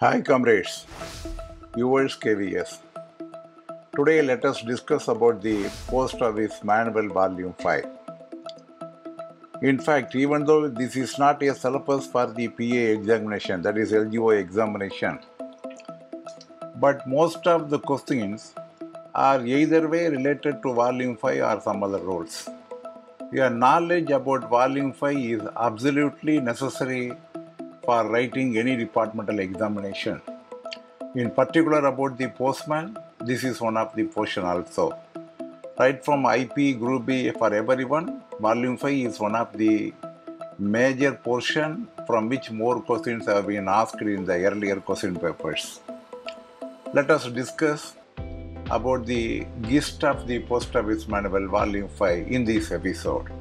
Hi comrades, viewers KVS. Today let us discuss about the Post Office Manual Volume 5. In fact, even though this is not a syllabus for the PA examination, that is LGO examination, but most of the questions are either way related to Volume 5 or some other rules. Your knowledge about Volume 5 is absolutely necessary for writing any departmental examination. In particular about the postman, this is one of the portion also. Right from IP Group B for everyone, Volume 5 is one of the major portion from which more questions have been asked in the earlier question papers. Let us discuss about the gist of the Post Office Manual Volume 5 in this episode.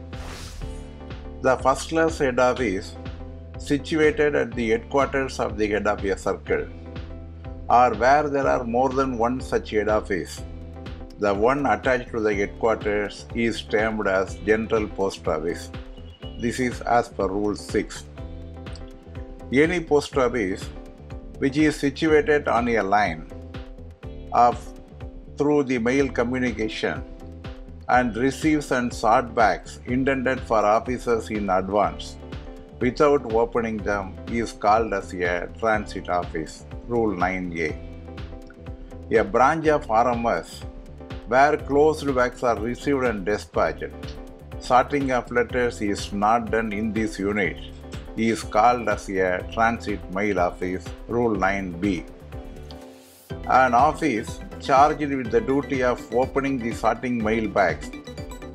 The first class head office situated at the headquarters of the head of a circle, or where there are more than one such head office. The one attached to the headquarters is termed as General Post Office. This is as per Rule 6. Any post office which is situated on a line through the mail communication and receives and sort bags intended for officers in advance without opening them is called as a transit office. Rule 9A. A branch of RMS where closed bags are received and dispatched, sorting of letters is not done in this unit, is called as a transit mail office. Rule 9B. An office charged with the duty of opening the sorting mail bags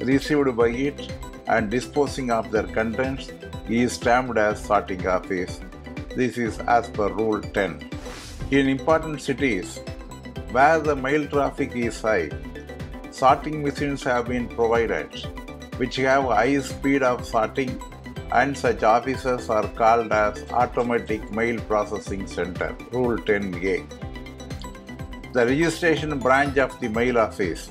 received by it and disposing of their contents is termed as sorting office. This is as per Rule 10. In important cities where the mail traffic is high, sorting machines have been provided which have high speed of sorting, and such offices are called as automatic mail processing center. Rule 10A. The registration branch of the mail office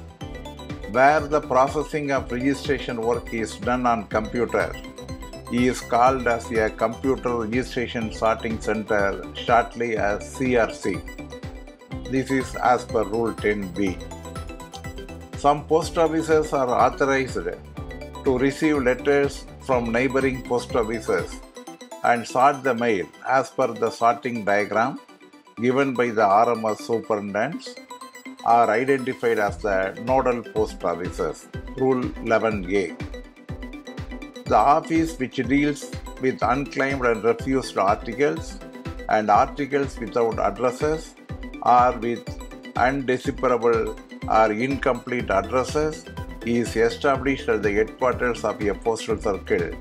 where the processing of registration work is done on computer is called as a Computer Registration Sorting Center, shortly as CRC. This is as per Rule 10B. Some post offices are authorized to receive letters from neighboring post offices and sort the mail as per the sorting diagram given by the RMS superintendents are identified as the nodal post offices. Rule 11A. The office which deals with unclaimed and refused articles and articles without addresses or with undecipherable or incomplete addresses is established at the headquarters of a postal circle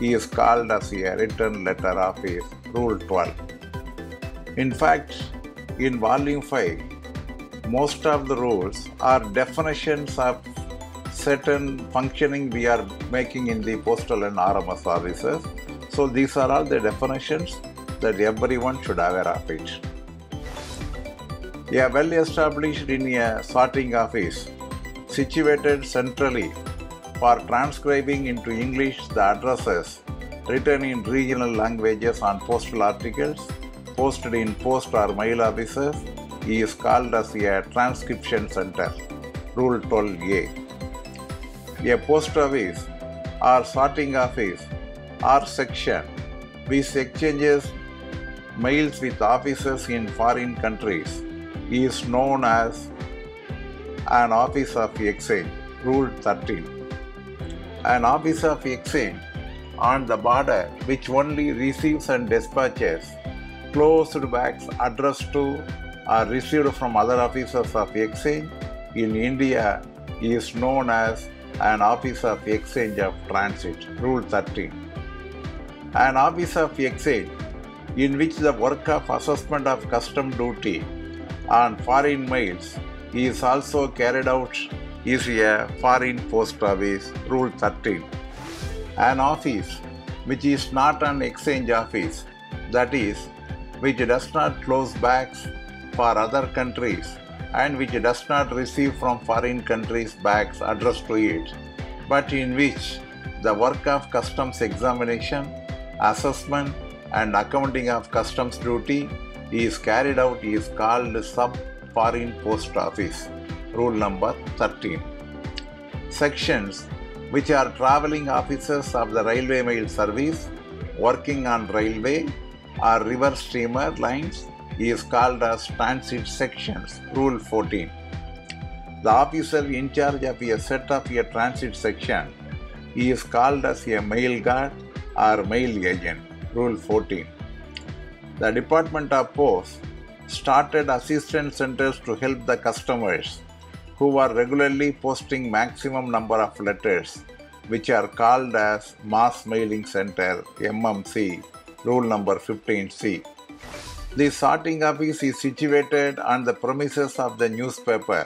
is called as a return letter office. Rule 12. In fact, in Volume 5, most of the rules are definitions of certain functioning we are making in the postal and RMS services. So these are all the definitions that everyone should aware of it. A well established in a sorting office situated centrally for transcribing into English the addresses written in regional languages on postal articles posted in post or mail offices is called as a transcription center. Rule 12A. A post office or sorting office or section which exchanges mails with officers in foreign countries is known as an office of exchange. Rule 13. An office of exchange on the border which only receives and dispatches closed bags addressed to or received from other officers of exchange in India is known as an office of exchange of transit. Rule 13. An office of exchange in which the work of assessment of custom duty on foreign mails is also carried out is a foreign post office. Rule 13. An office which is not an exchange office, that is, which does not close bags for other countries and which does not receive from foreign countries bags addressed to it, but in which the work of customs examination, assessment and accounting of customs duty is carried out is called sub-foreign post office. Rule number 13. Sections which are travelling officers of the railway mail service working on railway or river steamer lines is called as transit sections. Rule 14. The officer in charge of a set of a transit section is called as a mail guard or mail agent. Rule 14. The Department of Post started assistance centers to help the customers who are regularly posting maximum number of letters, which are called as Mass Mailing Center, MMC. Rule number 15C. The sorting office is situated on the premises of the newspaper.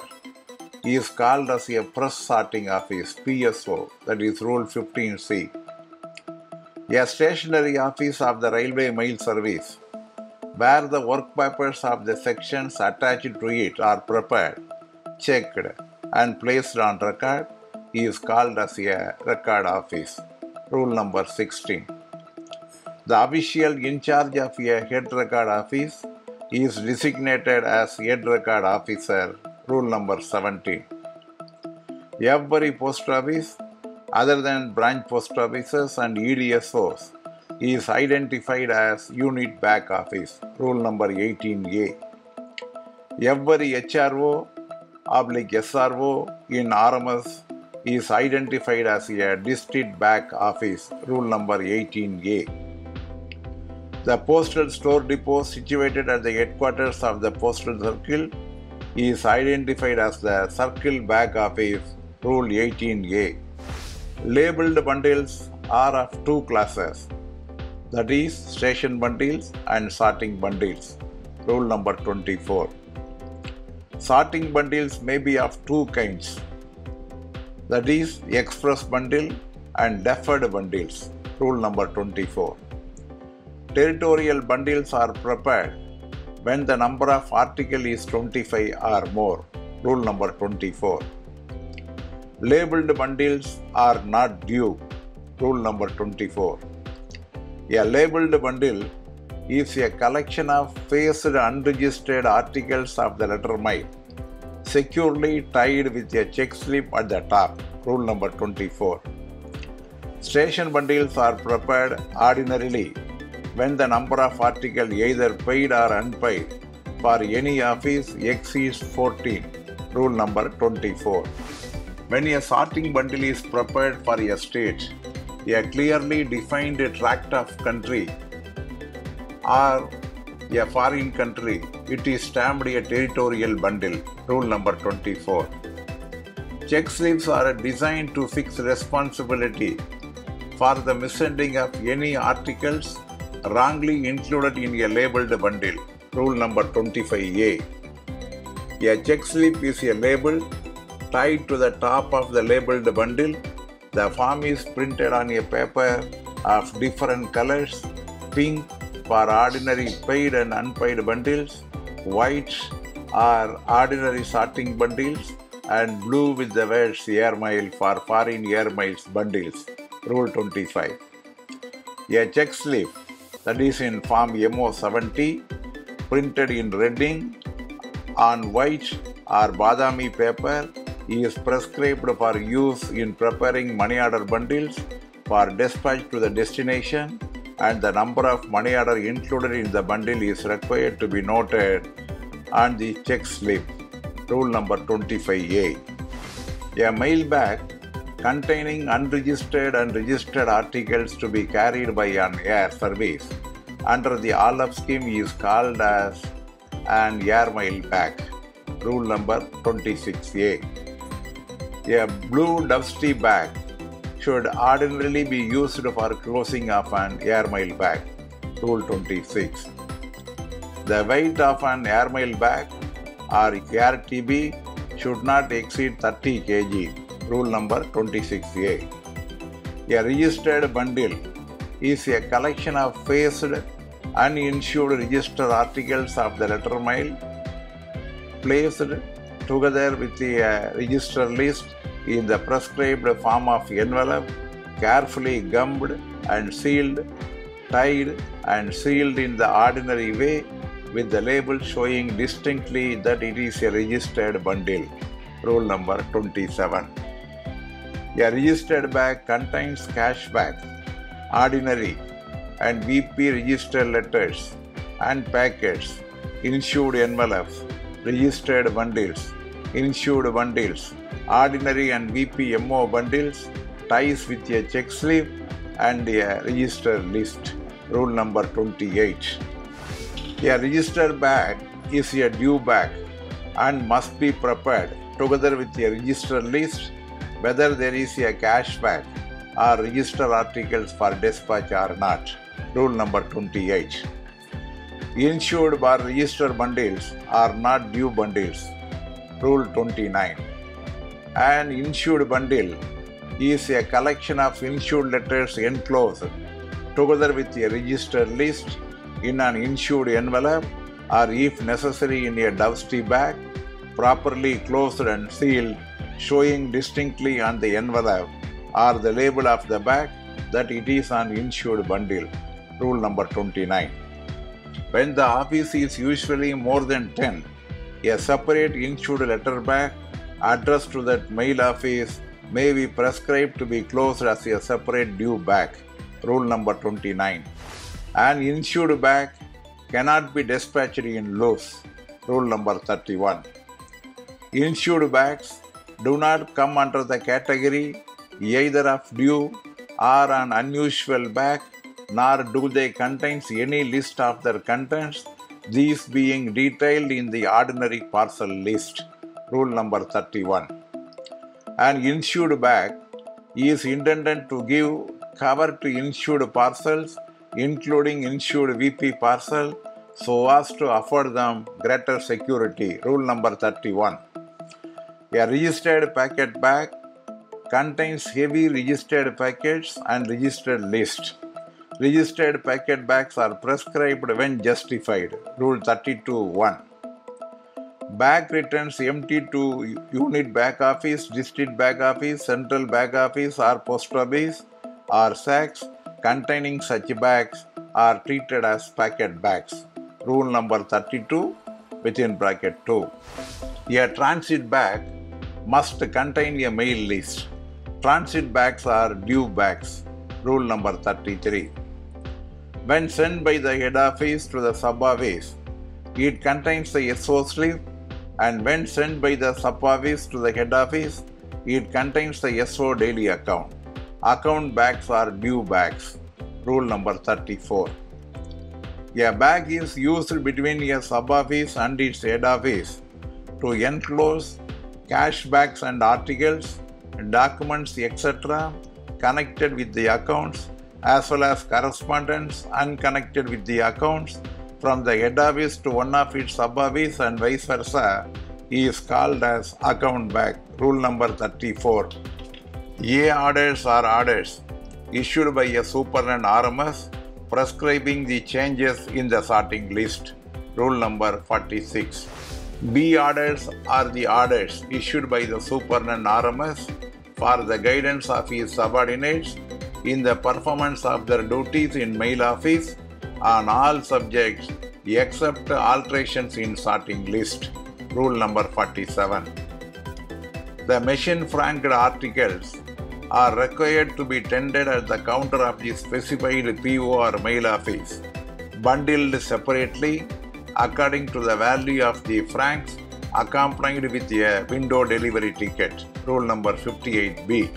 It is called as a press sorting office, PSO, that is Rule 15C. A stationary office of the railway mail service, where the work papers of the sections attached to it are prepared, checked, and placed on record, is called as a record office. Rule number 16. The official in charge of a head record office is designated as head record officer. Rule number 17. Every post office, other than branch post offices and EDSOs, is identified as unit back office. Rule number 18A. Every HRO/SRO in RMS is identified as a district back office. Rule number 18A. The postal store depot situated at the headquarters of the postal circle is identified as the circle back office. Rule 18A. Labeled bundles are of two classes, that is station bundles and sorting bundles. Rule number 24. Sorting bundles may be of two kinds, that is express bundle and deferred bundles. Rule number 24. Territorial bundles are prepared when the number of articles is 25 or more. Rule number 24. Labeled bundles are not due. Rule number 24. A labeled bundle is a collection of faced unregistered articles of the letter mail, securely tied with a check slip at the top. Rule number 24. Station bundles are prepared ordinarily when the number of articles either paid or unpaid for any office exceeds 14. Rule number 24. When a sorting bundle is prepared for a state, a clearly defined tract of country, or a foreign country, it is stamped a territorial bundle. Rule number 24. Check slips are designed to fix responsibility for the missending of any articles wrongly included in a labeled bundle. Rule number 25A. A check slip is a label tied to the top of the labeled bundle. The form is printed on a paper of different colors: pink for ordinary paid and unpaid bundles, white or ordinary sorting bundles, and blue with the words airmail for foreign airmails bundles. Rule 25. A check slip, that is in form MO70, printed in red ink on white or badami paper, is prescribed for use in preparing money order bundles for dispatch to the destination, and the number of money order included in the bundle is required to be noted on the check slip. Rule number 25A. A mail bag containing unregistered and registered articles to be carried by an air service under the ALAP scheme is called as an airmail bag. Rule number 26A. A blue dusty bag should ordinarily be used for closing of an airmail bag. Rule 26. The weight of an airmail bag or AirTB should not exceed 30 kg. Rule number 26A. A registered bundle is a collection of faced, uninsured registered articles of the letter mail placed together with the register list in the prescribed form of envelope, carefully gummed and sealed, tied and sealed in the ordinary way, with the label showing distinctly that it is a registered bundle. Rule number 27. A registered bag contains cashback, ordinary and VP registered letters and packets, insured envelopes, registered bundles, insured bundles, ordinary and VP MO bundles, ties with a check sleeve and a registered list. Rule number 28. A registered bag is a due bag and must be prepared together with a registered list whether there is a cashback or registered articles for dispatch or not. Rule number 28. Insured or registered bundles are not due bundles. Rule 29. An insured bundle is a collection of insured letters enclosed together with a registered list in an insured envelope or if necessary in a dusty bag, properly closed and sealed, showing distinctly on the envelope or the label of the bag that it is an insured bundle. Rule number 29. When the office is usually more than 10, a separate insured letter bag addressed to that mail office may be prescribed to be closed as a separate due bag. Rule number 29. An insured bag cannot be dispatched in loose. Rule number 31. Insured bags do not come under the category either of due or an unusual bag, nor do they contain any list of their contents, these being detailed in the ordinary parcel list. Rule number 31. An insured bag is intended to give cover to insured parcels, including insured VP parcel, so as to afford them greater security. Rule number 31. A registered packet bag contains heavy registered packets and registered list. Registered packet bags are prescribed when justified. Rule 32.1. Bag returns empty to unit back office, district back office, central back office or post office or sacks containing such bags are treated as packet bags. Rule number 32 within bracket 2. A transit bag must contain a mail list. Transit bags are due bags. Rule number 33. When sent by the head office to the sub office, it contains the SO slip, and when sent by the sub office to the head office, it contains the SO daily account. Account bags are due bags. Rule number 34. A bag is used between a sub office and its head office to enclose cash bags and articles, documents, etc. connected with the accounts, as well as correspondence unconnected with the accounts from the head office to one of its sub office and vice versa is called as account bag. Rule number 34. A orders are orders issued by a superintendent RMS prescribing the changes in the sorting list. Rule number 46. B orders are the orders issued by the superintendent RMS for the guidance of his subordinates in the performance of their duties in mail office on all subjects except alterations in sorting list. Rule number 47. The machine franked articles are required to be tendered at the counter of the specified PO or mail office, bundled separately according to the value of the franks, accompanied with a window delivery ticket. Rule number 58B.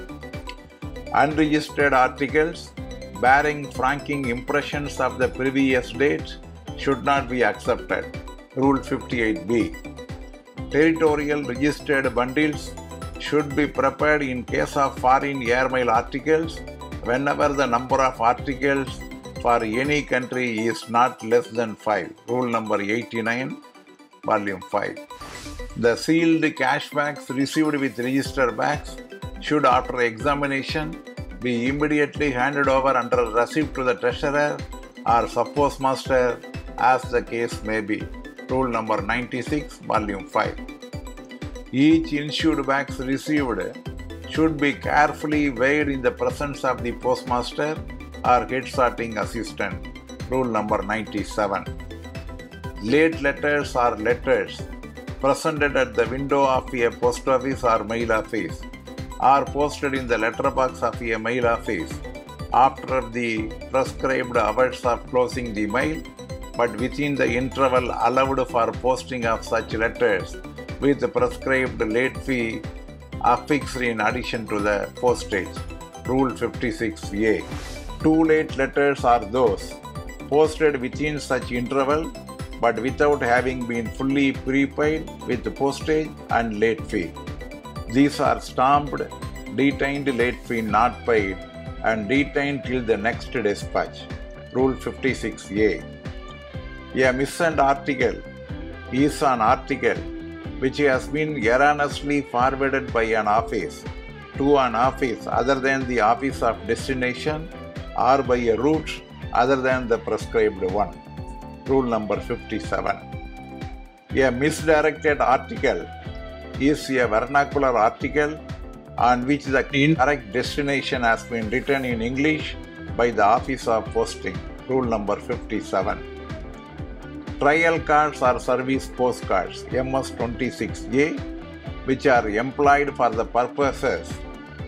Unregistered articles bearing franking impressions of the previous date should not be accepted. Rule 58B. Territorial registered bundles should be prepared in case of foreign airmail articles whenever the number of articles for any country is not less than 5. Rule number 89, volume 5. The sealed cash bags received with register bags should, after examination, be immediately handed over under receipt to the treasurer or sub-postmaster as the case may be. Rule number 96, volume 5. Each insured bags received should be carefully weighed in the presence of the postmaster or head sorting assistant. Rule number 97. Late letters are letters presented at the window of a post office or mail office, or posted in the letterbox of a mail office after the prescribed hours of closing the mail, but within the interval allowed for posting of such letters with the prescribed late fee affixed in addition to the postage. Rule 56A. Too late letters are those posted within such interval but without having been fully prepaid with the postage and late fee. These are stamped, detained late fee not paid, and detained till the next dispatch. Rule 56A. A missent article is an article which has been erroneously forwarded by an office to an office other than the office of destination or by a route other than the prescribed one. Rule number 57. A misdirected article is a vernacular article on which the incorrect destination has been written in English by the Office of Posting. Rule number 57. Trial cards or service postcards MS-26A, which are employed for the purposes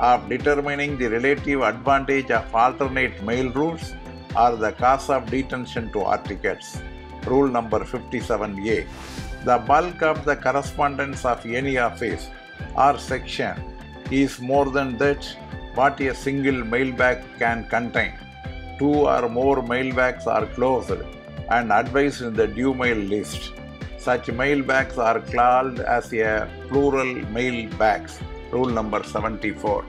of determining the relative advantage of alternate mail routes or the cause of detention to articles. Rule number 57A. The bulk of the correspondence of any office or section is more than that what a single mailbag can contain. Two or more mailbags are closed and advised in the due mail list. Such mailbags are called as a plural mailbags. Rule number 74.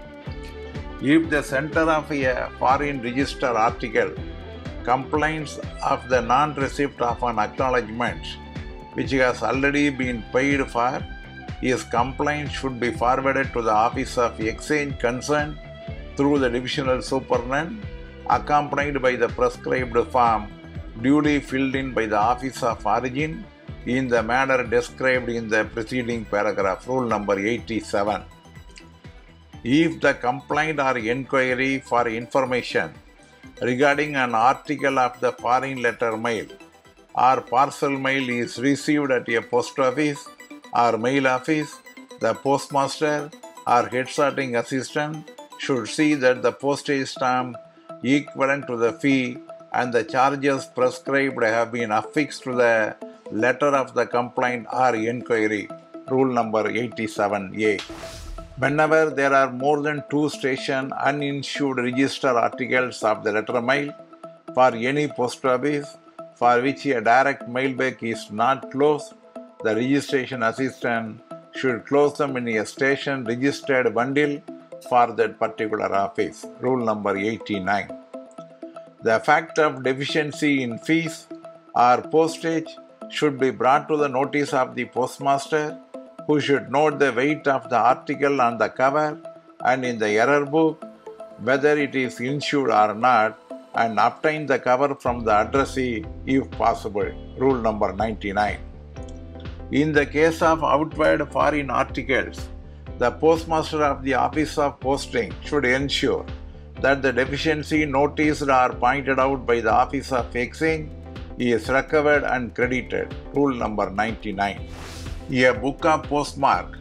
If the sender of a foreign register article complains of the non-receipt of an acknowledgement which has already been paid for, his complaint should be forwarded to the Office of Exchange concerned through the divisional superintendent, accompanied by the prescribed form duly filled in by the Office of Origin in the manner described in the preceding paragraph. Rule number 87. If the complaint or inquiry for information regarding an article of the foreign letter mail or parcel mail is received at a post office or mail office, the postmaster or head sorting assistant should see that the postage stamp equivalent to the fee and the charges prescribed have been affixed to the letter of the complaint or inquiry. Rule number 87A. Whenever there are more than two station uninsured register articles of the letter mail for any post office for which a direct mailbag is not closed, the registration assistant should close them in a station registered bundle for that particular office. Rule number 89. The fact of deficiency in fees or postage should be brought to the notice of the postmaster, who should note the weight of the article on the cover and in the error book, whether it is insured or not, and obtain the cover from the addressee if possible. Rule number 99. In the case of outward foreign articles, the postmaster of the Office of Posting should ensure that the deficiency noticed or pointed out by the Office of Exchange is recovered and credited. Rule number 99. A book of postmark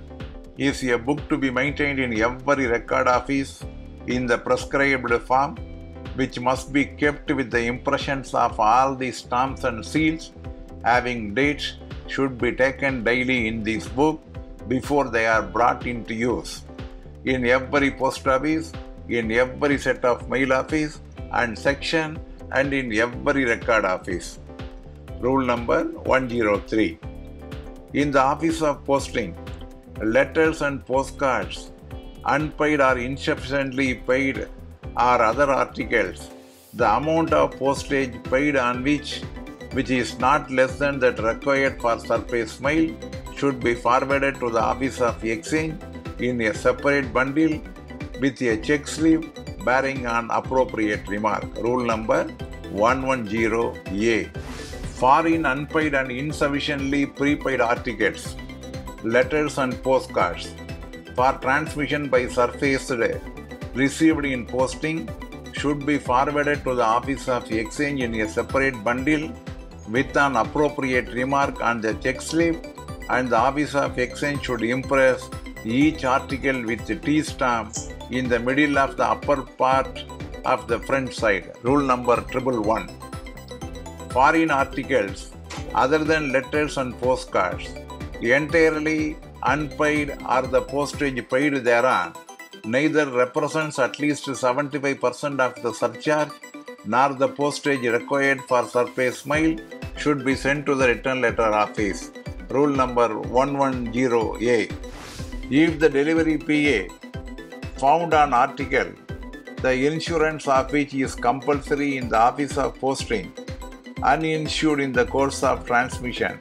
is a book to be maintained in every record office in the prescribed form, which must be kept with the impressions of all the stamps and seals having dates should be taken daily in this book before they are brought into use. In every post office, in every set of mail office and section, and in every record office. Rule number 103. In the Office of Posting, letters and postcards, unpaid or insufficiently paid or other articles, the amount of postage paid on which is not less than that required for surface mail, should be forwarded to the Office of Exchange in a separate bundle with a check slip bearing an appropriate remark. Rule number 110A. Foreign unpaid and insufficiently prepaid articles, letters and postcards for transmission by surface received in posting should be forwarded to the Office of Exchange in a separate bundle with an appropriate remark on the check slip, and the Office of Exchange should impress each article with the T stamp in the middle of the upper part of the front side. Rule number 111. Foreign articles other than letters and postcards, entirely unpaid or the postage paid thereon, neither represents at least 75% of the surcharge nor the postage required for surface mail, should be sent to the return letter office. Rule number 110A. If the delivery PA found an article, the insurance of which is compulsory in the office of posting, uninsured in the course of transmission,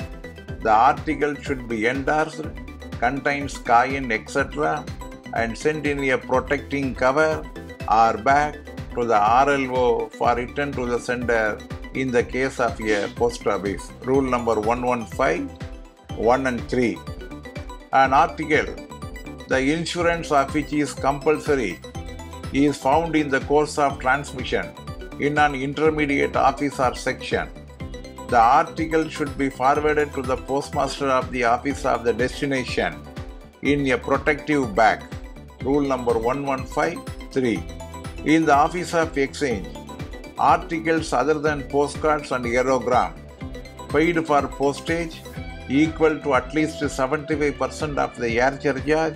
the article should be endorsed, contains coin, etc., and sent in a protecting cover or bag to the RLO for return to the sender in the case of a post office. Rule number 115, 1 and 3. An article, the insurance of which is compulsory, is found in the course of transmission in an intermediate office or section. The article should be forwarded to the postmaster of the office of the destination in a protective bag. Rule number 115.3. In the Office of Exchange, articles other than postcards and aerogram paid for postage equal to at least 75% of the air charge,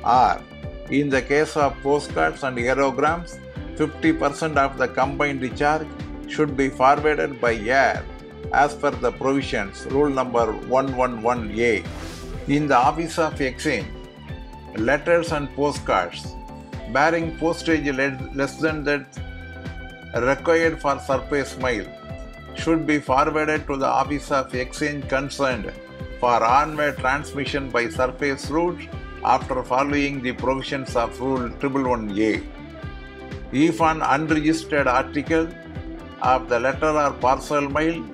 or in the case of postcards and aerograms, 50% of the combined charge should be forwarded by air as per the provisions. Rule number 111A. In the Office of Exchange, letters and postcards bearing postage less than that required for surface mail should be forwarded to the Office of Exchange concerned for onward transmission by surface route after following the provisions of Rule 111A. If an unregistered article of the letter or parcel mail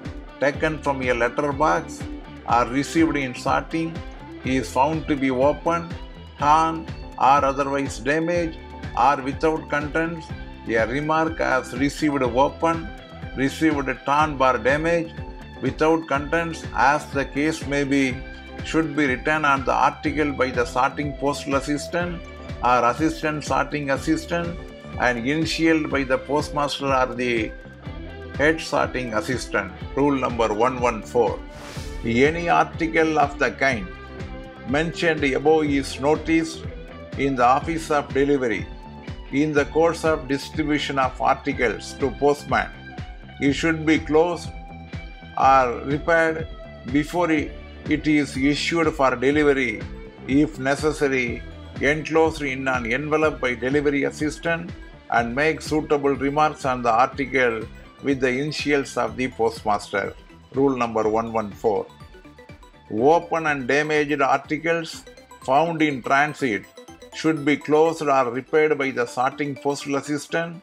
taken from a letter box or received in sorting is found to be open, torn, or otherwise damaged or without contents, a remark as received open, received torn or damaged, without contents as the case may be, should be written on the article by the sorting postal assistant or assistant sorting assistant and initialed by the postmaster or the head sorting assistant. Rule number 114. Any article of the kind mentioned above is noticed in the office of delivery in the course of distribution of articles to postman. It should be closed or repaired before it is issued for delivery, if necessary, enclosed in an envelope by delivery assistant, and make suitable remarks on the article with the initials of the postmaster. Rule number 114. Open and damaged articles found in transit should be closed or repaired by the sorting postal assistant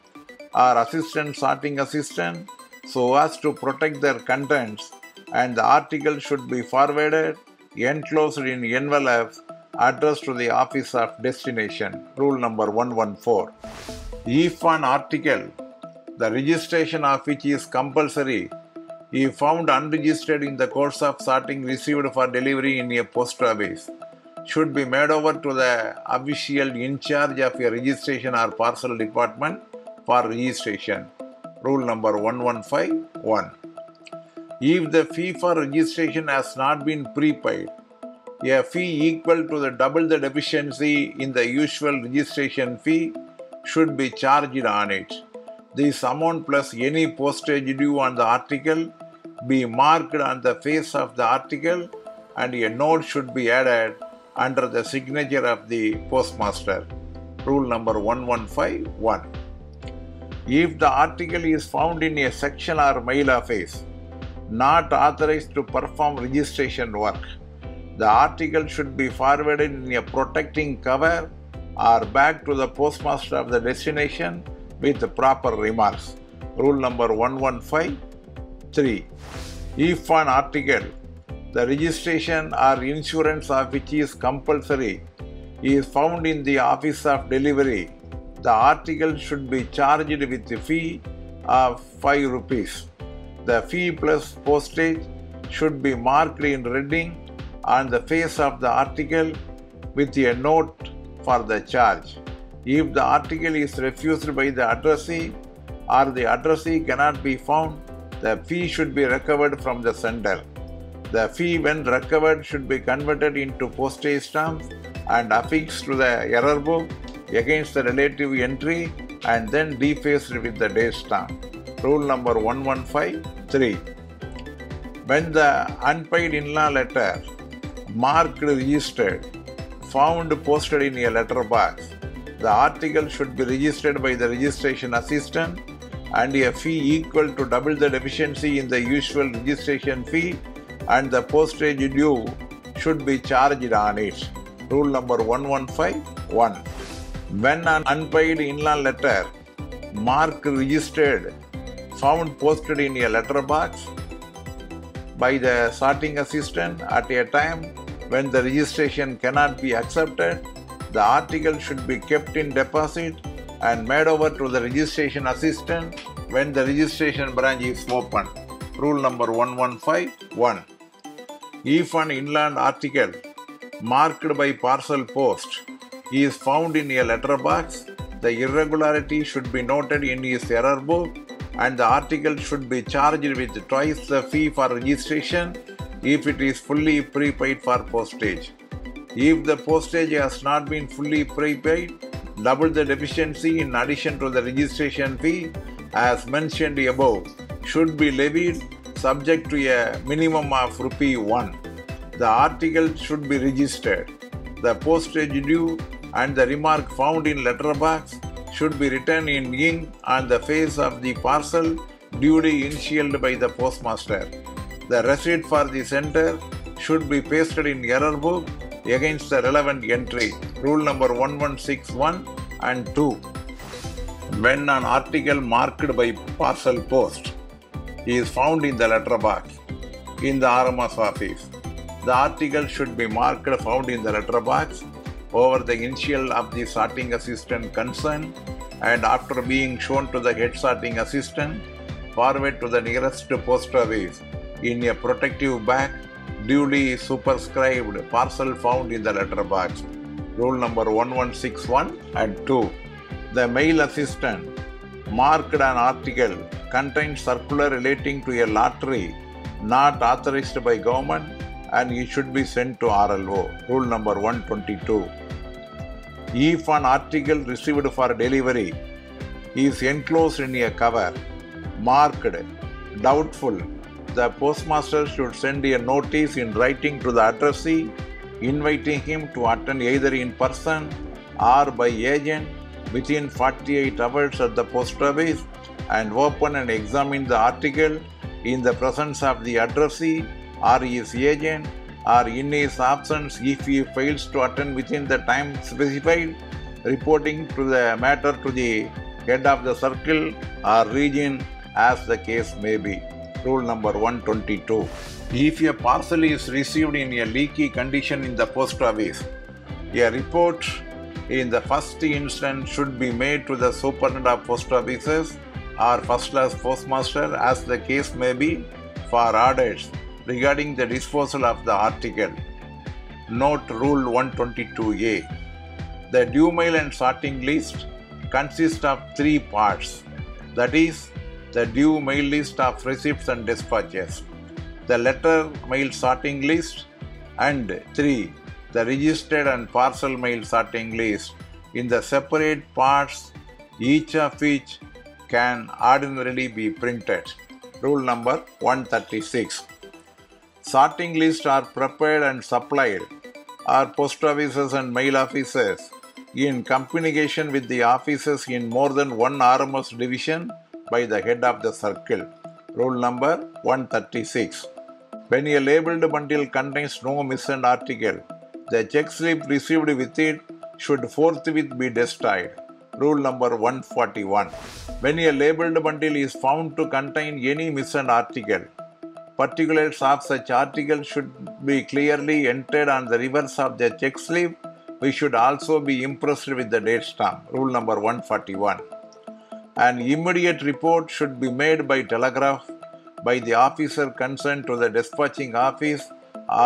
or assistant sorting assistant so as to protect their contents, and the article should be forwarded enclosed in envelopes addressed to the office of destination. Rule number 114. If an article, the registration of which is compulsory, if found unregistered in the course of sorting received for delivery in a post office, should be made over to the official in charge of a registration or parcel department for registration. Rule number 115.1. If the fee for registration has not been prepaid, a fee equal to the double the deficiency in the usual registration fee should be charged on it. This amount plus any postage due on the article be marked on the face of the article, and a note should be added under the signature of the postmaster. Rule number 115.1. If the article is found in a section or mail office not authorized to perform registration work, the article should be forwarded in a protecting cover or bag to the postmaster of the destination with proper remarks. Rule number 115.3. If an article, the registration or insurance of which is compulsory, is found in the office of delivery, the article should be charged with a fee of 5 rupees. The fee plus postage should be marked in reading on the face of the article with a note for the charge. If the article is refused by the addressee or the addressee cannot be found, the fee should be recovered from the sender. The fee, when recovered, should be converted into postage stamps and affixed to the error book against the relative entry and then defaced with the date stamp. Rule number 115.3. When the unpaid in-law letter marked registered found posted in a letter box, the article should be registered by the registration assistant and a fee equal to double the deficiency in the usual registration fee and the postage due should be charged on it. Rule number 115.1. When an unpaid in-law letter marked registered found posted in a letter box by the sorting assistant at a time when the registration cannot be accepted, the article should be kept in deposit and made over to the registration assistant when the registration branch is open. Rule number 115.1. If an inland article marked by parcel post is found in a letter box, the irregularity should be noted in his error book and the article should be charged with twice the fee for registration if it is fully prepaid for postage. If the postage has not been fully prepaid, double the deficiency in addition to the registration fee as mentioned above should be levied subject to a minimum of ₹1. The article should be registered. The postage due and the remark found in letterbox should be written in ink on the face of the parcel duly initialed by the postmaster. The receipt for the sender should be pasted in error book against the relevant entry. Rule number 1161 and 2. When an article marked by parcel post is found in the letterbox in the RMS office, the article should be marked found in the letterbox over the initial of the sorting assistant concerned and after being shown to the head sorting assistant, forward to the nearest post office in a protective bag duly superscribed parcel found in the letterbox. Rule number 1161 and 2. The mail assistant marked an article contains circular relating to a lottery not authorized by government and it should be sent to RLO. Rule number 122. If an article received for delivery is enclosed in a cover marked doubtful, the postmaster should send a notice in writing to the addressee inviting him to attend either in person or by agent within 48 hours at the post office and open and examine the article in the presence of the addressee or his agent or in his absence if he fails to attend within the time specified, reporting to the matter to the head of the circle or region as the case may be. Rule number 122. If a parcel is received in a leaky condition in the post office, a report in the first instance should be made to the superintendent of post offices or first class postmaster as the case may be for orders regarding the disposal of the article. Note Rule 122A. The due mail and sorting list consist of 3 parts, that is, the due mail list of receipts and dispatches, the letter mail sorting list, and 3. The registered and parcel mail sorting list in the separate parts, each of which can ordinarily be printed. Rule number 136. Sorting lists are prepared and supplied are post offices and mail offices in communication with the offices in more than one RMS division by the head of the circle. Rule number 136. When a labeled bundle contains no missing article, the check slip received with it should forthwith be destroyed. Rule number 141. When a labeled bundle is found to contain any missing article, particulars of such article should be clearly entered on the reverse of the check slip, which should also be impressed with the date stamp. Rule number 141. An immediate report should be made by telegraph by the officer concerned to the dispatching office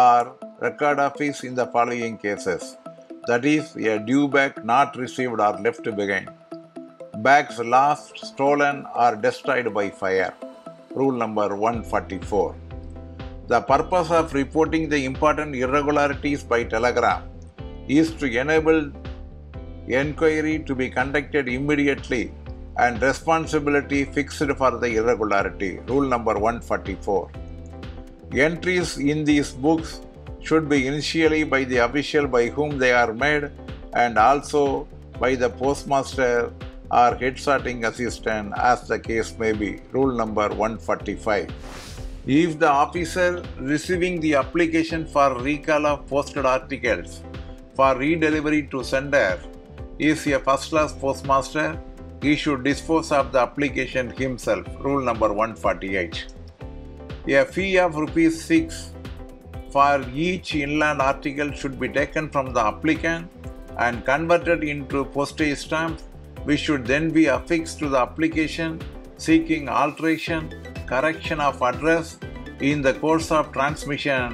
or record office in the following cases. That is, a due bag not received or left behind. Bags lost, stolen or destroyed by fire. Rule number 144. The purpose of reporting the important irregularities by telegram is to enable inquiry to be conducted immediately and responsibility fixed for the irregularity. Rule number 144. Entries in these books should be initially by the official by whom they are made and also by the postmaster or head sorting assistant as the case may be. Rule number 145. If the officer receiving the application for recall of posted articles for redelivery to sender is a first-class postmaster, he should dispose of the application himself. Rule number 148. A fee of ₹6 for each inland article should be taken from the applicant and converted into postage stamps, which should then be affixed to the application seeking alteration, correction of address in the course of transmission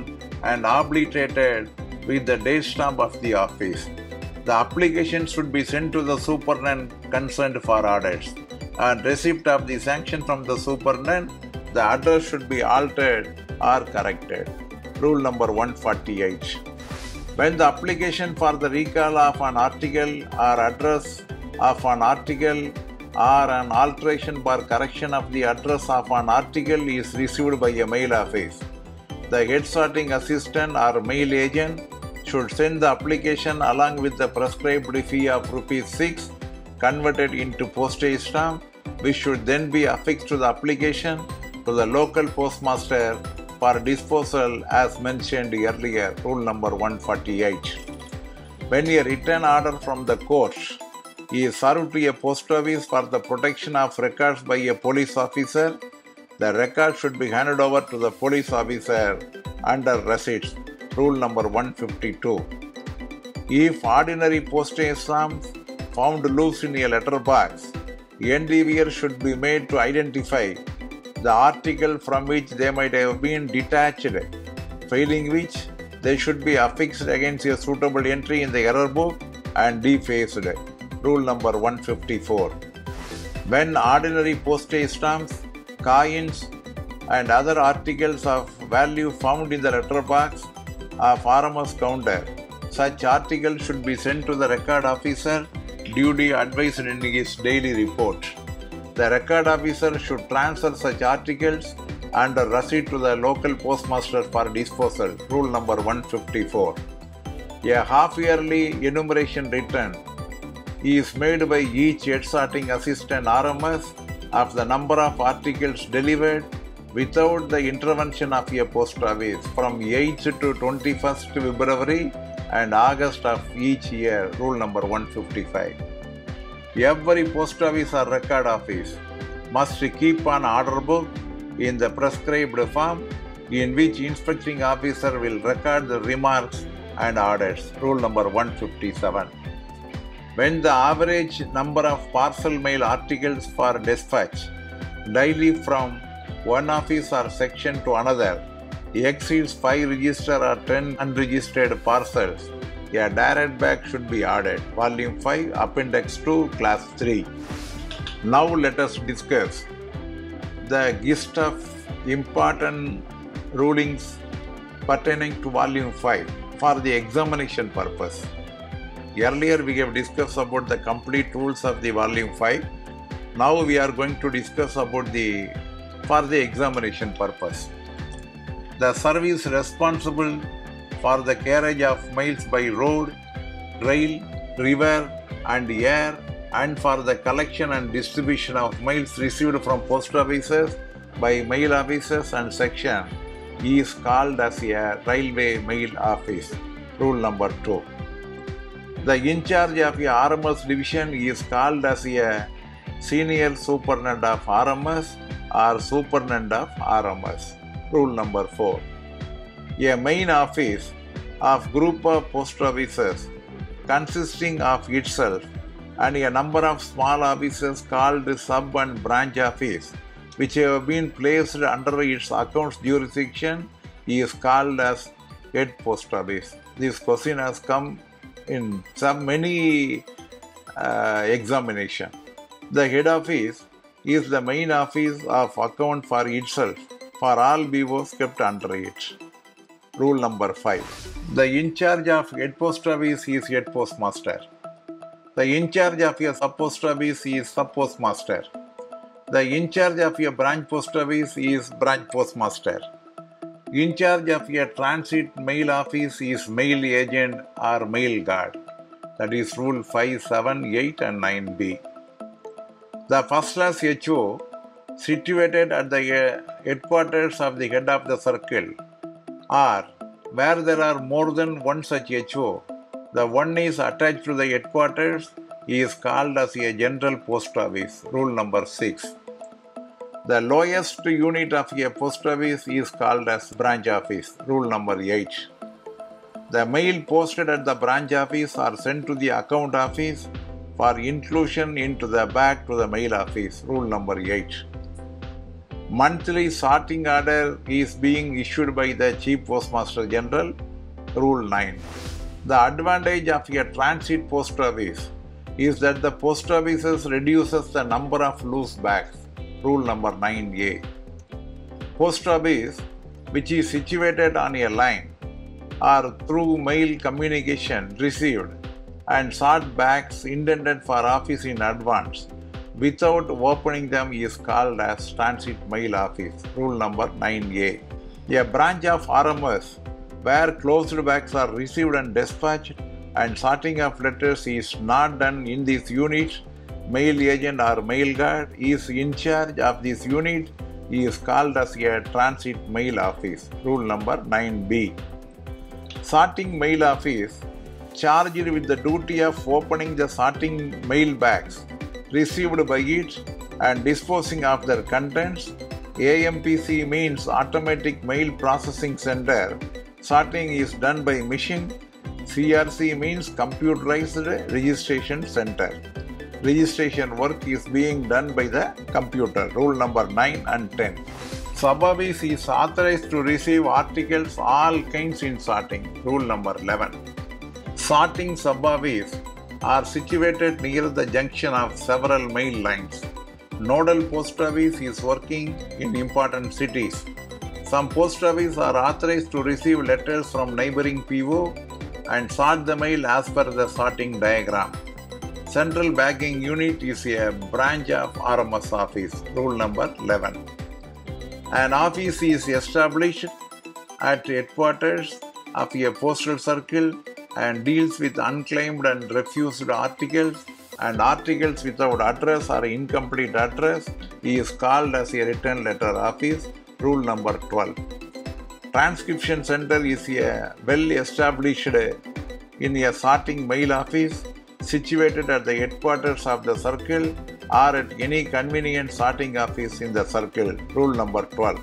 and obliterated with the date stamp of the office. The application should be sent to the superintendent concerned for audits. On receipt of the sanction from the superintendent, the address should be altered or corrected. Rule number 148. When the application for the recall of an article or address of an article or an alteration for correction of the address of an article is received by a mail office, the head sorting assistant or mail agent should send the application along with the prescribed fee of ₹6 converted into postage stamp, which should then be affixed to the application to the local postmaster for disposal as mentioned earlier. Rule number 148. When a written order from the court is served to a post office for the protection of records by a police officer, the record should be handed over to the police officer under receipts. Rule number 152. If ordinary postage stamps found loose in a letterbox, endeavour should be made to identify the article from which they might have been detached, failing which they should be affixed against a suitable entry in the error book and defaced. Rule number 154. When ordinary postage stamps, coins and other articles of value found in the letterbox of RMS counter, such articles should be sent to the record officer duly advised in his daily report. The record officer should transfer such articles under receipt to the local postmaster for disposal. Rule number 154. A half-yearly enumeration return is made by each head sorting assistant RMS of the number of articles delivered without the intervention of a post office from 8th to 21st February and August of each year. Rule number 155. Every post office or record office must keep an order book in the prescribed form in which inspecting officer will record the remarks and audits. Rule number 157. When the average number of parcel mail articles for dispatch daily from one office or section to another exceeds 5 registered or 10 unregistered parcels, a direct bag should be added. Volume 5, Appendix 2, Class 3. Now let us discuss the gist of important rulings pertaining to Volume 5 for the examination purpose. Earlier we have discussed about the complete rules of the Volume 5. Now we are going to discuss about for the examination purpose. The service responsible for the carriage of mails by road, rail, river and air, and for the collection and distribution of mails received from post offices by mail offices and section is called as a railway mail office. Rule number 2. The in charge of a RMS division is called as a senior superintendent of RMS or superintendent of RMS. Rule number 4. A main office of group of post offices consisting of itself and a number of small offices called sub and branch office which have been placed under its account's jurisdiction is called as head post office. This question has come in many examination. The head office is the main office of account for itself for all BOs kept under it. Rule number 5. The in charge of head post office is head postmaster. The in charge of a sub post office is sub postmaster. The in charge of a branch post office is branch postmaster. In charge of a transit mail office is mail agent or mail guard. That is Rule 5, 7, 8 and 9b. The first class HO situated at the headquarters of the head of the circle, or where there are more than one such HO, the one is attached to the headquarters, is called as a general post office. Rule number 6. The lowest unit of a post office is called as branch office. Rule number 8. The mail posted at the branch office are sent to the account office for inclusion into the back to the mail office. Rule number 8. Monthly sorting order is being issued by the Chief Postmaster General. Rule 9. The advantage of a transit post office is that the post offices reduces the number of loose bags. Rule number 9a. Post office which is situated on a line or through mail communication received and sort bags intended for office in advance without opening them is called as transit mail office. Rule number 9a. A branch of RMS where closed bags are received and dispatched and sorting of letters is not done in this unit, mail agent or mail guard is in charge of this unit is called as a transit mail office. Rule number 9b. Sorting mail office charged with the duty of opening the sorting mail bags received by it and disposing of their contents. AMPC means Automatic Mail Processing Center. Sorting is done by machine. CRC means Computerized Registration Center. Registration work is being done by the computer. Rule number 9 and 10. Sub-office is authorized to receive articles all kinds in sorting. Rule number 11. Sorting sub-office are situated near the junction of several mail lines. Nodal post office is working in important cities. Some post offices are authorized to receive letters from neighboring PO and sort the mail as per the sorting diagram. Central bagging unit is a branch of RMS office. Rule number 11. An office is established at headquarters of a postal circle and deals with unclaimed and refused articles and articles without address or incomplete address is called as a return letter office. Rule number 12. Transcription center is a well established in a sorting mail office situated at the headquarters of the circle or at any convenient sorting office in the circle. Rule number 12.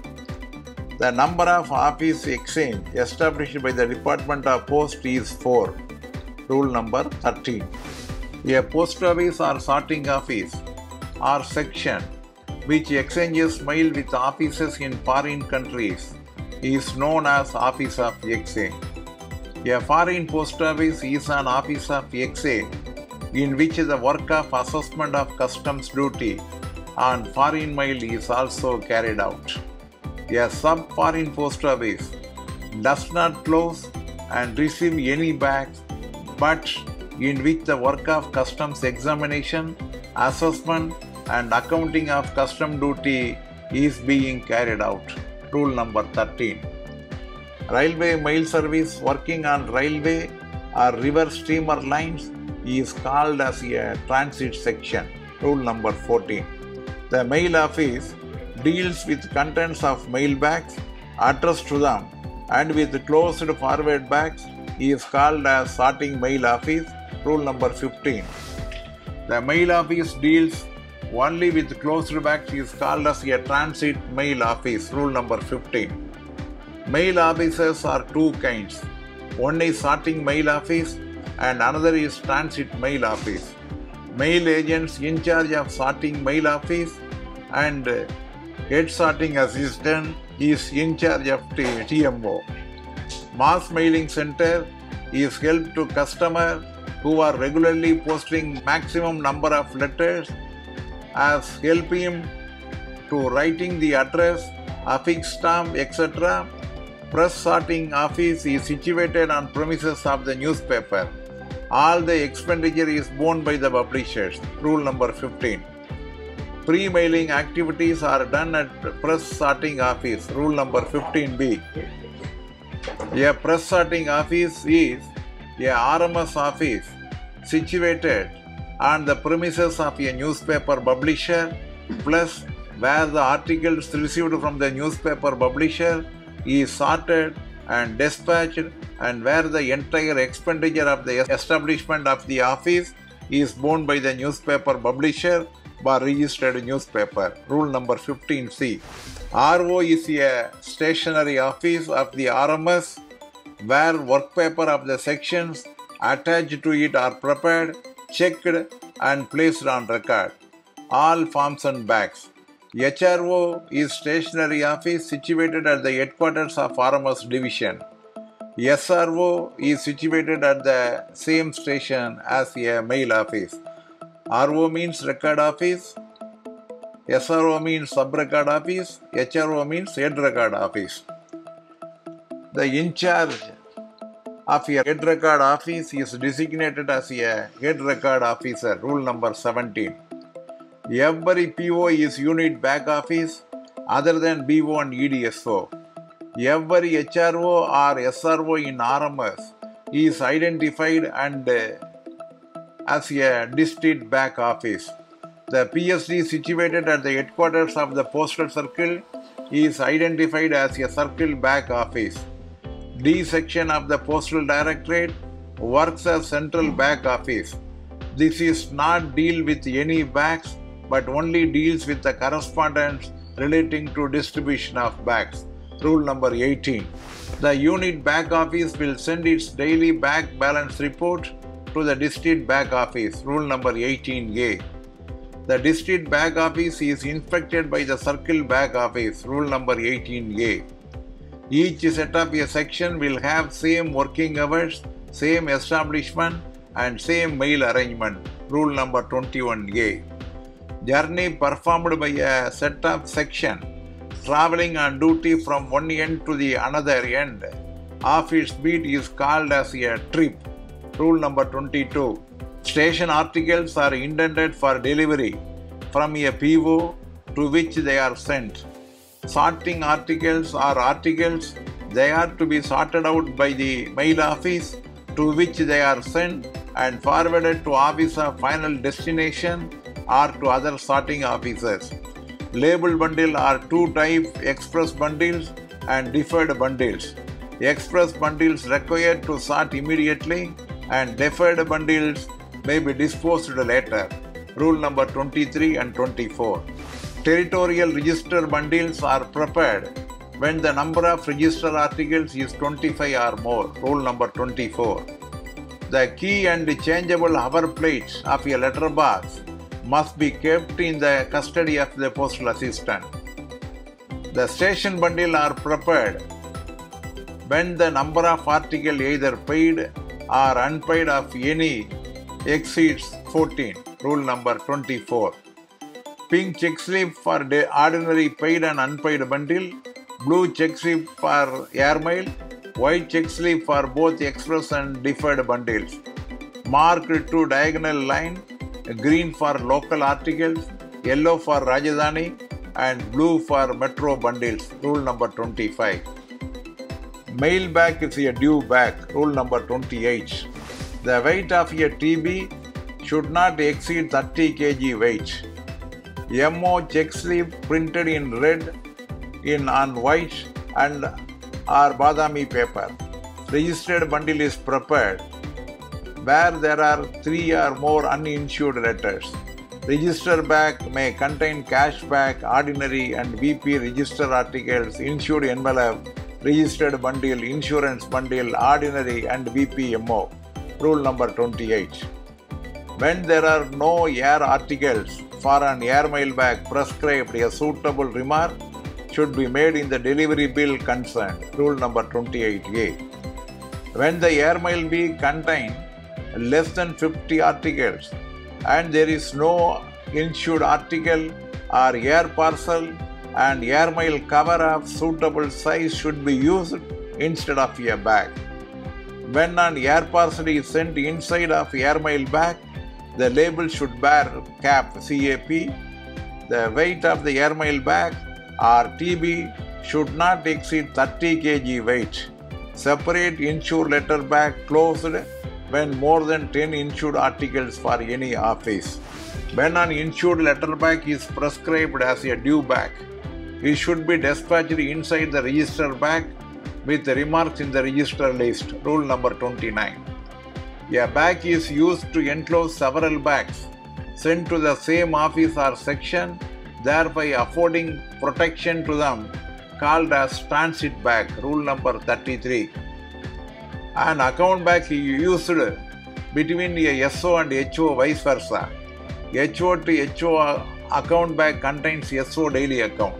The number of office exchange established by the Department of Post is 4. Rule number 13. A post office or sorting office or section which exchanges mail with offices in foreign countries is known as Office of Exchange. A foreign post office is an office of exchange in which the work of assessment of customs duty on foreign mail is also carried out. A sub-foreign post office does not close and receive any bags, but in which the work of customs examination, assessment and accounting of custom duty is being carried out. Rule number 13. Railway mail service working on railway or river steamer lines is called as a transit section. Rule number 14. The mail office deals with contents of mail bags addressed to them and with closed forward bags is called as sorting mail office. Rule number 15. The mail office deals only with closed bags is called as a transit mail office. Rule number 15. Mail offices are two kinds. One is sorting mail office and another is transit mail office. Mail agents in charge of sorting mail office and Head sorting assistant is in charge of TMO. Mass mailing center is help to customer who are regularly posting maximum number of letters as help him to writing the address, affix stamp, etc. Press sorting office is situated on premises of the newspaper. All the expenditure is borne by the publishers. Rule number 15. Pre-mailing activities are done at press sorting office. Rule number 15B. A press sorting office is a RMS office situated on the premises of a newspaper publisher, plus where the articles received from the newspaper publisher is sorted and dispatched, and where the entire expenditure of the establishment of the office is borne by the newspaper publisher or registered newspaper. Rule number 15C. RO is a stationary office of the RMS where work paper of the sections attached to it are prepared, checked and placed on record. All forms and bags. HRO is stationary office situated at the headquarters of RMS division. SRO is situated at the same station as a mail office. RO means record office, SRO means sub-record office, HRO means head record office. The in charge of a head record office is designated as a head record officer. Rule number 17. Every PO is unit back office other than BO and EDSO. Every HRO or SRO in RMS is identified and as a district back office. The PSD situated at the headquarters of the postal circle is identified as a circle back office. D section of the postal directorate works as central back office. This is not deal with any bags but only deals with the correspondence relating to distribution of bags. Rule number 18. The unit back office will send its daily bag balance report to the district back office. Rule number 18A. The district back office is inspected by the circle back office. Rule number 18A. Each set of a section will have same working hours, same establishment and same mail arrangement. Rule number 21A. Journey performed by a set of section traveling on duty from one end to the another end of its beat is called as a trip. Rule number 22. Station articles are intended for delivery from a PO to which they are sent. Sorting articles are articles they are to be sorted out by the mail office to which they are sent and forwarded to office of final destination or to other sorting officers. Label bundle are two types: express bundles and deferred bundles. Express bundles required to sort immediately and deferred bundles may be disposed later. Rule number 23 and 24. Territorial register bundles are prepared when the number of register articles is 25 or more. Rule number 24. The key and changeable hover plates of a letter box must be kept in the custody of the postal assistant. The station bundle are prepared when the number of articles either paid or unpaid of any exceeds 14. Rule number 24. Pink check slip for ordinary paid and unpaid bundle, blue check slip for airmail, white check slip for both express and deferred bundles. Marked to diagonal line, green for local articles, yellow for Rajdhani and blue for metro bundles. Rule number 25. Mail bag is a due bag. Rule number 28. The weight of a TB should not exceed 30 kg weight. MO check slip printed in red on white and or badami paper. Registered bundle is prepared where there are 3 or more uninsured letters. Register bag may contain cash bag, ordinary and VP register articles, insured envelope, registered bundle, insurance bundle, ordinary and VPMO. Rule number 28. When there are no air articles for an airmail bag prescribed a suitable remark should be made in the delivery bill concerned. Rule number 28A. When the airmail bag contains less than 50 articles and there is no insured article or air parcel, and airmail cover of suitable size should be used instead of a bag. When an air parcel is sent inside of airmail bag, the label should bear CAP. The weight of the airmail bag or TB should not exceed 30 kg weight. Separate insured letter bag closed when more than 10 insured articles for any office. When an insured letter bag is prescribed as a due bag, it should be dispatched inside the register bag with the remarks in the register list. Rule number 29. A bag is used to enclose several bags sent to the same office or section, thereby affording protection to them, called as transit bag. Rule number 33. An account bag is used between a SO and HO, vice versa. HO to HO account bag contains SO daily account.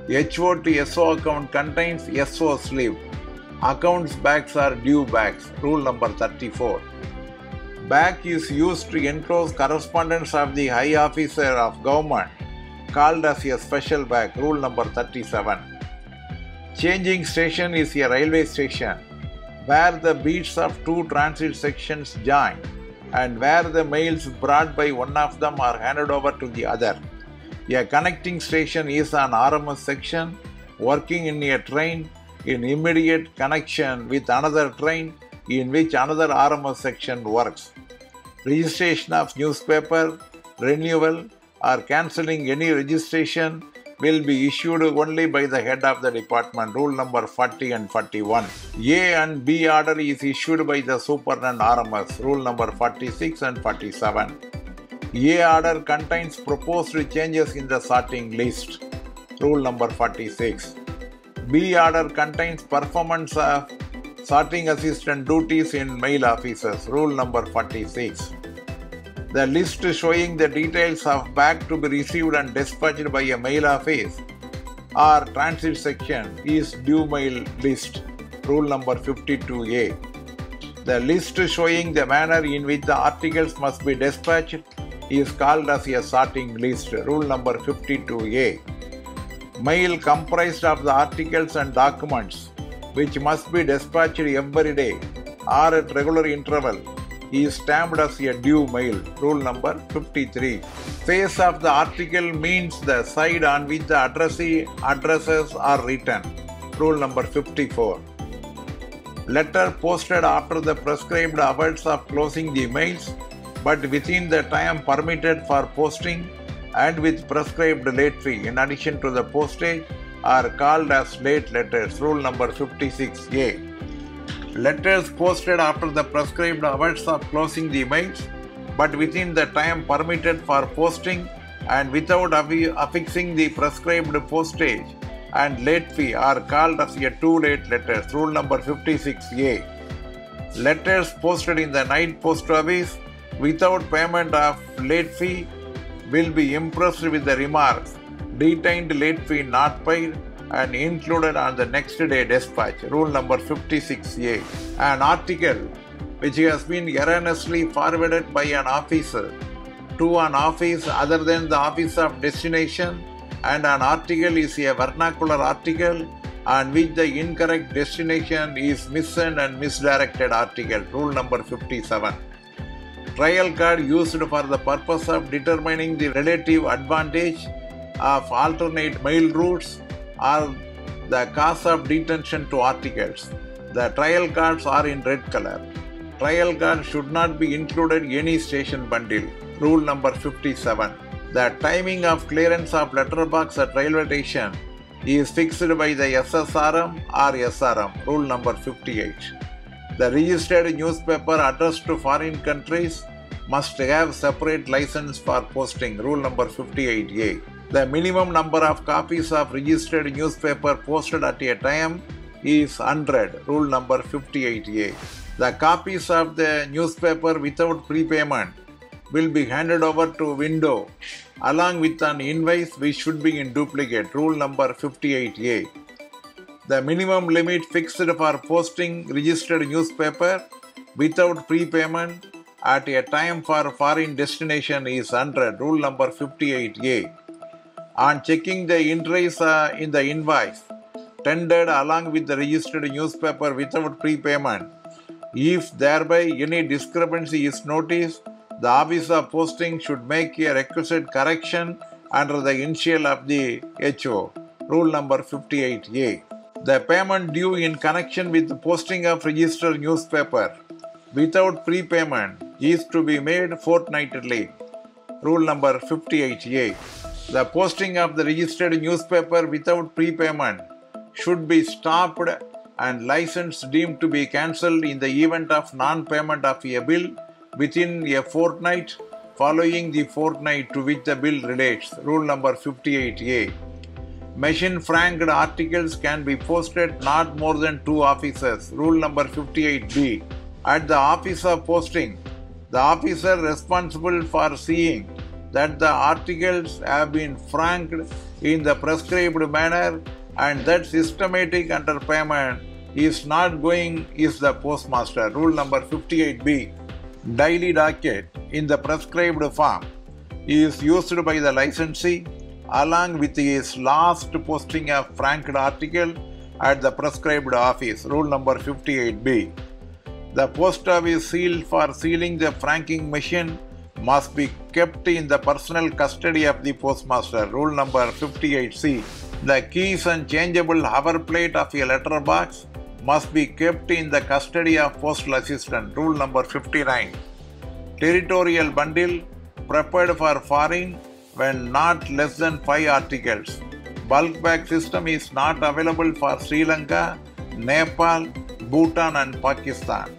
HO to SO account contains SO sleeve. Accounts bags are due bags. Rule number 34. Bag is used to enclose correspondence of the high officer of government, called as a special bag. Rule number 37. Changing station is a railway station where the beats of two transit sections join and where the mails brought by one of them are handed over to the other. A connecting station is an RMS section working in a train in immediate connection with another train in which another RMS section works. Registration of newspaper, renewal or cancelling any registration will be issued only by the head of the department. Rule number 40 and 41. A and B order is issued by the superintendent RMS. Rule number 46 and 47. A order contains proposed changes in the sorting list. Rule number 46. B order contains performance of sorting assistant duties in mail offices. Rule number 46. The list showing the details of bag to be received and dispatched by a mail office or transit section is due mail list. Rule number 52A. The list showing the manner in which the articles must be dispatched is called as a sorting list. Rule number 52A. Mail comprised of the articles and documents which must be dispatched every day or at regular interval is stamped as a due mail. Rule number 53. Face of the article means the side on which the addresses are written. Rule number 54. Letter posted after the prescribed hours of closing the mails but within the time permitted for posting and with prescribed late fee in addition to the postage are called as late letters. Rule number 56A. Letters posted after the prescribed hours of closing the mails but within the time permitted for posting and without affixing the prescribed postage and late fee are called as a too late letters. Rule number 56A. Letters posted in the night post office without payment of late fee will be impressed with the remarks detained late fee not paid and included on the next day dispatch. Rule number 56A. An article which has been erroneously forwarded by an officer to an office other than the office of destination, and an article is a vernacular article on which the incorrect destination is missent and misdirected article. Rule number 57. Trial card used for the purpose of determining the relative advantage of alternate mail routes or the cause of detention to articles. The trial cards are in red color. Trial card should not be included in any station bundle. Rule number 57. The timing of clearance of letterbox at railway station is fixed by the SSRM or SRM. Rule number 58. The registered newspaper addressed to foreign countries must have separate license for posting. Rule number 58A. The minimum number of copies of registered newspaper posted at a time is 100. Rule number 58A. The copies of the newspaper without prepayment will be handed over to window along with an invoice which should be in duplicate. Rule number 58A. The minimum limit fixed for posting registered newspaper without prepayment at a time for foreign destination is 100. Rule number 58A. On checking the entries in the invoice tendered along with the registered newspaper without prepayment, if thereby any discrepancy is noticed, the Office of Posting should make a requisite correction under the initial of the HO. Rule number 58A. The payment due in connection with the posting of registered newspaper without prepayment is to be made fortnightly. Rule number 58A. The posting of the registered newspaper without prepayment should be stopped and license deemed to be cancelled in the event of non-payment of a bill within a fortnight following the fortnight to which the bill relates. Rule number 58A. Machine-franked articles can be posted not more than 2 offices. Rule number 58B. At the Office of Posting, the officer responsible for seeing that the articles have been franked in the prescribed manner and that systematic underpayment is not going is the postmaster. Rule number 58B. Daily docket in the prescribed form is used by the licensee along with his last posting of franked article at the prescribed office. Rule number 58B. The post office seal for sealing the franking machine must be kept in the personal custody of the postmaster. Rule number 58C. The keys and changeable hover plate of a letter box must be kept in the custody of postal assistant. Rule number 59. Territorial bundle prepared for foreign when not less than 5 articles. Bulk bag system is not available for Sri Lanka, Nepal, Bhutan and Pakistan.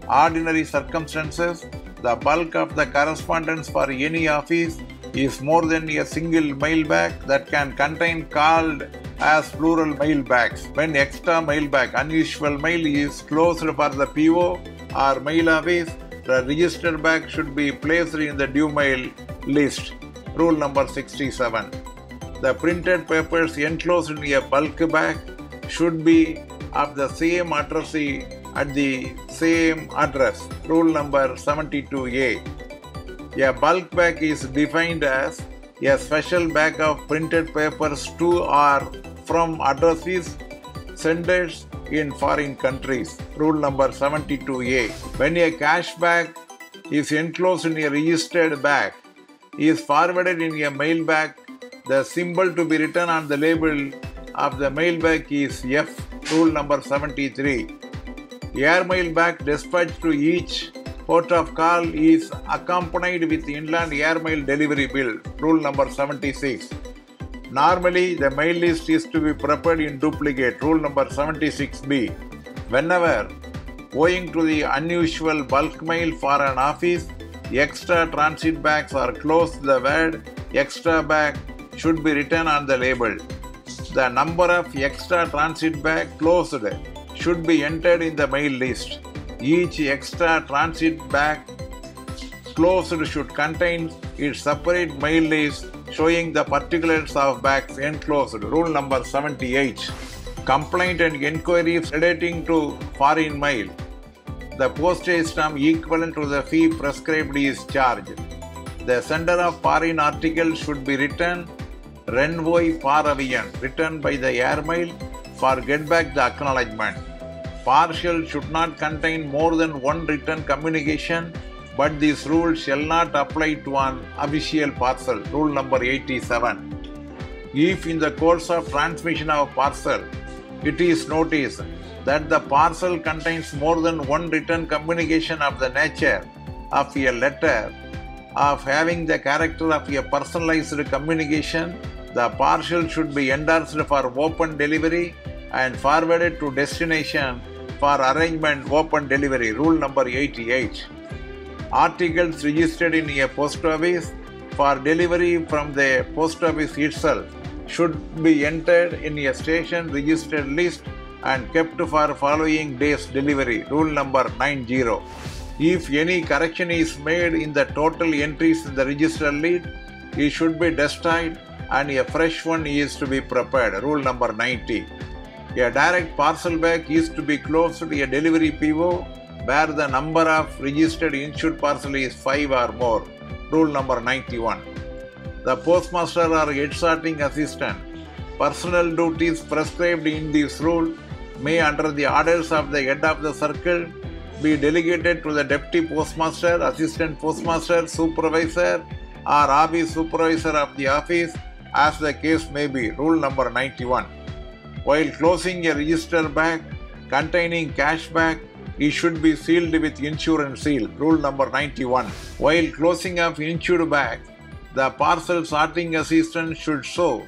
Ordinary circumstances, the bulk of the correspondence for any office is more than a single mail bag that can contain called as plural mail bags. When extra mail bag, unusual mail is closed for the PO or mail office, the registered bag should be placed in the due mail list. Rule number 67. The printed papers enclosed in a bulk bag should be of the same addressee at the same address. Rule number 72A. A bulk bag is defined as a special bag of printed papers to or from addressees, senders in foreign countries. Rule number 72A. When a cash bag is enclosed in a registered bag, is forwarded in a mail bag, the symbol to be written on the label of the mail bag is F. Rule number 73. Airmail bag dispatched to each port of call is accompanied with inland airmail delivery bill. Rule number 76. Normally, the mail list is to be prepared in duplicate. Rule number 76B. Whenever, owing to the unusual bulk mail for an office, extra transit bags are closed, the word extra bag should be written on the label. The number of extra transit bag closed should be entered in the mail list. Each extra transit bag closed should contain its separate mail list showing the particulars of bags enclosed. Rule number 78. Complaint and inquiries relating to foreign mail. The postage stamp equivalent to the fee prescribed is charged. The sender of foreign articles should be written Renvoi par avion, written by the airmail for get back the acknowledgement. Parcel should not contain more than one written communication, but this rule shall not apply to an official parcel. Rule number 87. If in the course of transmission of parcel, it is noticed that the parcel contains more than one written communication of the nature of a letter, of having the character of a personalized communication, the parcel should be endorsed for open delivery and forwarded to destination for arrangement open delivery. Rule number 88. Articles registered in a post office for delivery from the post office itself should be entered in a station registered list and kept for following day's delivery. Rule number 90. If any correction is made in the total entries in the register lead, it should be destroyed and a fresh one is to be prepared. Rule number 90. A direct parcel bag is to be closed to a delivery PO where the number of registered insured parcel is 5 or more. Rule number 91. The postmaster or head sorting assistant personal duties prescribed in this rule may, under the orders of the head of the circle, be delegated to the deputy postmaster, assistant postmaster, supervisor, or office supervisor of the office as the case may be. Rule number 91. While closing a register bag containing cash bag, it should be sealed with insurance seal. Rule number 91. While closing of insured bag, the parcel sorting assistant should show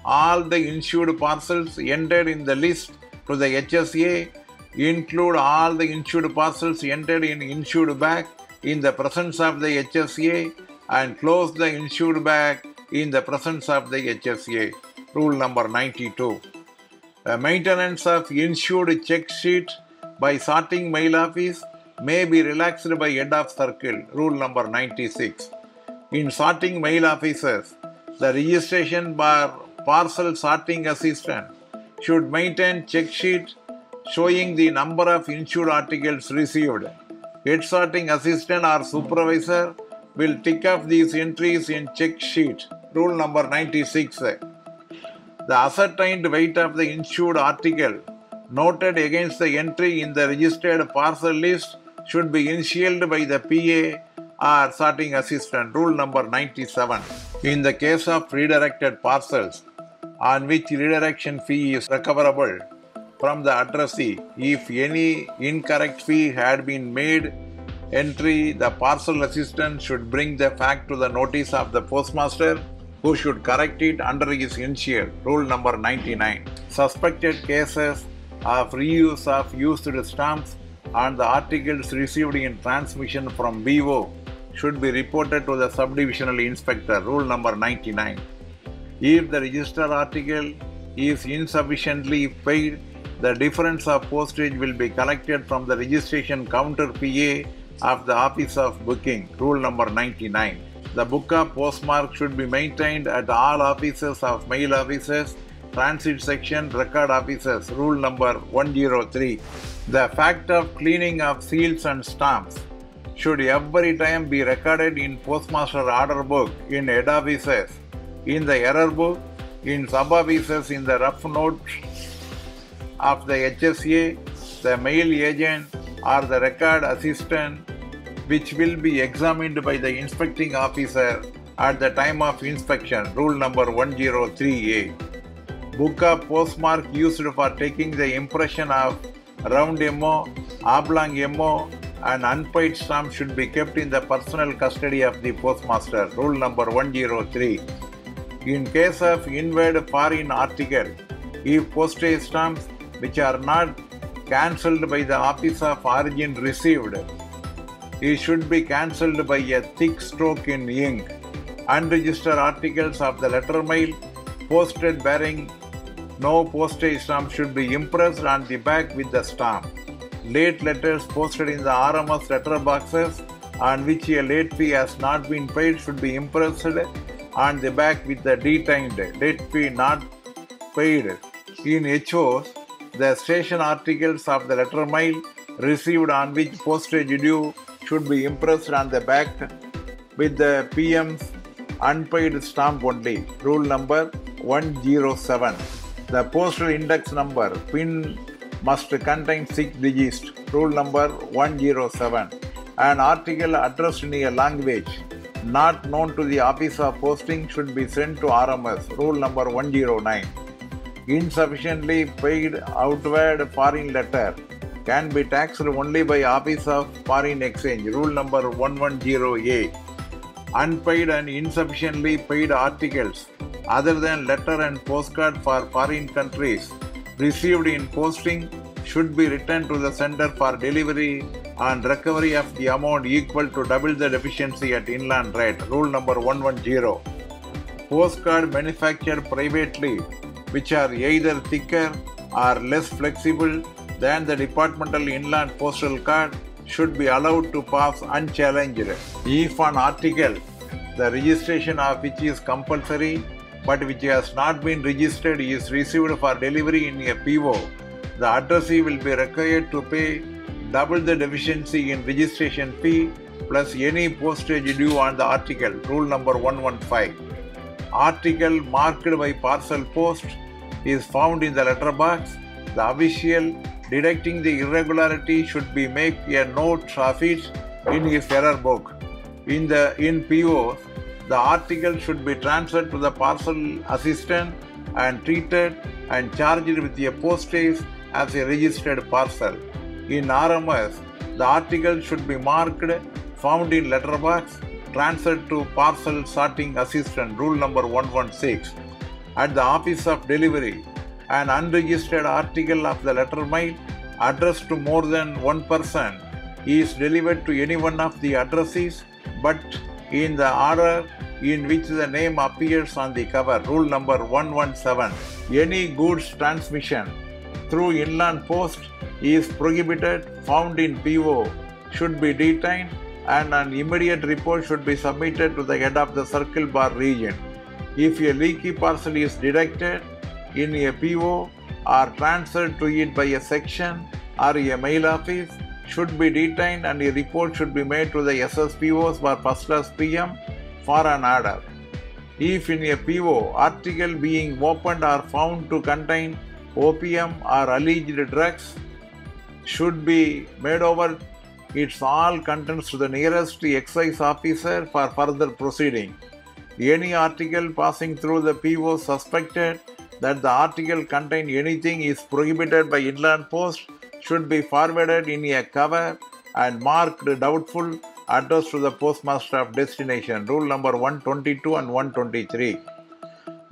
all the insured parcels entered in the list to the HSA, include all the insured parcels entered in insured bag in the presence of the HSA, and close the insured bag in the presence of the HSA. Rule number 92. The maintenance of insured check sheet by sorting mail office may be relaxed by head of circle. Rule number 96. In sorting mail offices, the registration bar parcel sorting assistant should maintain check sheet showing the number of insured articles received. Head sorting assistant or supervisor will tick off these entries in check sheet. Rule number 96. The ascertained weight of the insured article noted against the entry in the registered parcel list should be initialed by the PA or sorting assistant. Rule number 97. In the case of redirected parcels on which redirection fee is recoverable from the addressee, if any incorrect fee had been made entry, the parcel assistant should bring the fact to the notice of the postmaster, who should correct it under his initial. Rule number 99. Suspected cases of reuse of used stamps and the articles received in transmission from BO should be reported to the subdivisional inspector. Rule number 99. If the register article is insufficiently paid, the difference of postage will be collected from the registration counter PA of the Office of Booking. Rule number 99. The book of postmark should be maintained at all offices of mail offices, transit section, record offices. Rule number 103. The fact of cleaning of seals and stamps should every time be recorded in postmaster order book in head offices, in the error book, in sub offices, in the rough notes of the HSA, the mail agent, or the record assistant, which will be examined by the inspecting officer at the time of inspection. Rule number 103A. Book of postmark used for taking the impression of round MO, oblong MO, and unpaid stamp should be kept in the personal custody of the postmaster. Rule number 103. In case of inward foreign article, if postage stamps which are not cancelled by the office of origin received, it should be cancelled by a thick stroke in ink. Unregistered articles of the letter mail posted bearing no postage stamp should be impressed on the back with the stamp. Late letters posted in the RMS letter boxes on which a late fee has not been paid should be impressed on the back with the detained late fee not paid. In HOs, the station articles of the letter mail received on which postage due should be impressed on the back with the PM's unpaid stamp only. Rule number 107. The postal index number PIN must contain 6 digits. Rule number 107. An article addressed in a language not known to the office of posting should be sent to RMS. Rule number 109. Insufficiently paid outward foreign letter can be taxed only by Office of Foreign Exchange. Rule number 110A. Unpaid and insufficiently paid articles other than letter and postcard for foreign countries received in posting should be returned to the sender for delivery on recovery of the amount equal to double the deficiency at inland rate. Rule number 110. Postcard manufactured privately, which are either thicker or less flexible than the departmental inland postal card, should be allowed to pass unchallenged. If an article, the registration of which is compulsory but which has not been registered, is received for delivery in a PO, the addressee will be required to pay double the deficiency in registration fee plus any postage due on the article. Rule number 115. Article marked by parcel post is found in the letterbox. The official detecting the irregularity should be make a note of it in his error book. In POs, the article should be transferred to the parcel assistant and treated and charged with a postage as a registered parcel. In RMS, the article should be marked found in letterbox, transferred to parcel sorting assistant. Rule number 116. At the office of delivery, an unregistered article of the letter mail addressed to more than one person is delivered to any one of the addressees but in the order in which the name appears on the cover. Rule number 117. Any goods transmission through inland post is prohibited found in PO should be detained and an immediate report should be submitted to the head of the circle bar region. If a leaky parcel is detected in a PO or transferred to it by a section or a mail office, should be detained and a report should be made to the SSPOs or first class PM for an order. If in a PO, article being opened or found to contain opium or alleged drugs, should be made over its all contents to the nearest excise officer for further proceeding. Any article passing through the PO suspected that the article contained anything is prohibited by inland post should be forwarded in a cover and marked doubtful, addressed to the postmaster of destination. Rule number 122 and 123.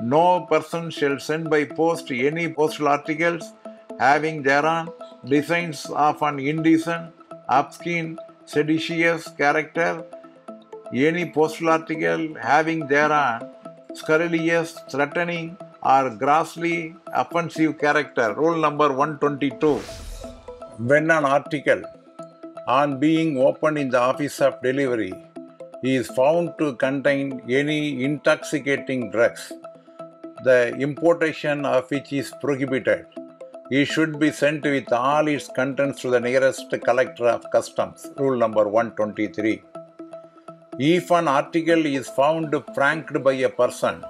No person shall send by post any postal articles having thereon designs of an indecent, obscene, seditious character, any postal article having thereon scurrilous, threatening, or grossly offensive character. Rule number 122. When an article, on being opened in the office of delivery, is found to contain any intoxicating drugs, the importation of which is prohibited, it should be sent with all its contents to the nearest collector of customs. Rule number 123. If an article is found franked by a person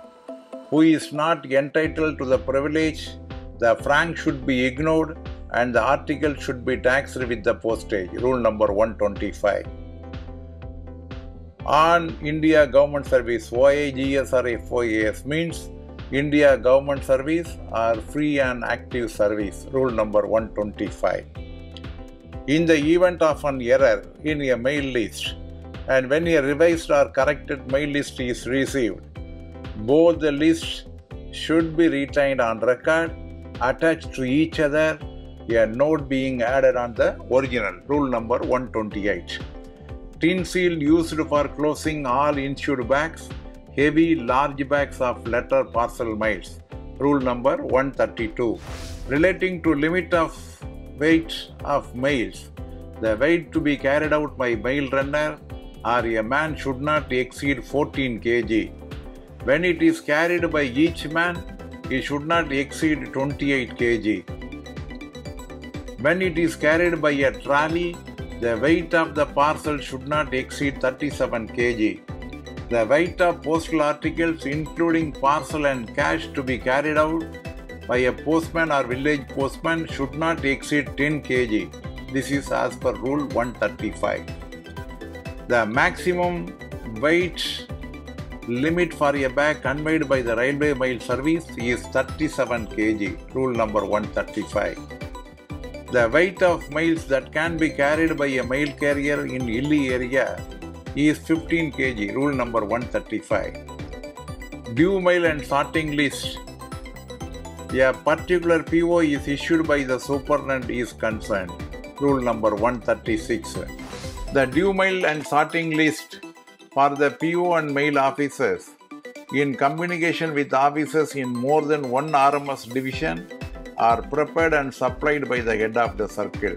who is not entitled to the privilege, the frank should be ignored and the article should be taxed with the postage. Rule number 125. On India Government Service, OIGS or FOAS means India Government Service or Free and Active Service. Rule number 125. In the event of an error in a mail list and when a revised or corrected mail list is received, both the lists should be retained on record, attached to each other, a note being added on the original. Rule number 128. Tin seal used for closing all issued bags, heavy large bags of letter parcel mails. Rule number 132. Relating to limit of weight of mails, the weight to be carried out by mail runner or a man should not exceed 14 kg. When it is carried by each man, it should not exceed 28 kg. When it is carried by a trolley, the weight of the parcel should not exceed 37 kg. The weight of postal articles including parcel and cash to be carried out by a postman or village postman should not exceed 10 kg. This is as per Rule 135. The maximum weight limit for a bag conveyed by the railway mail service is 37 kg. Rule number 135. The weight of mails that can be carried by a mail carrier in hilly area is 15 kg. Rule number 135. Due mail and sorting list. A particular PO is issued by the superintendent is concerned. Rule number 136. The due mail and sorting list for the PO and mail officers in communication with officers in more than one RMS division are prepared and supplied by the head of the circle.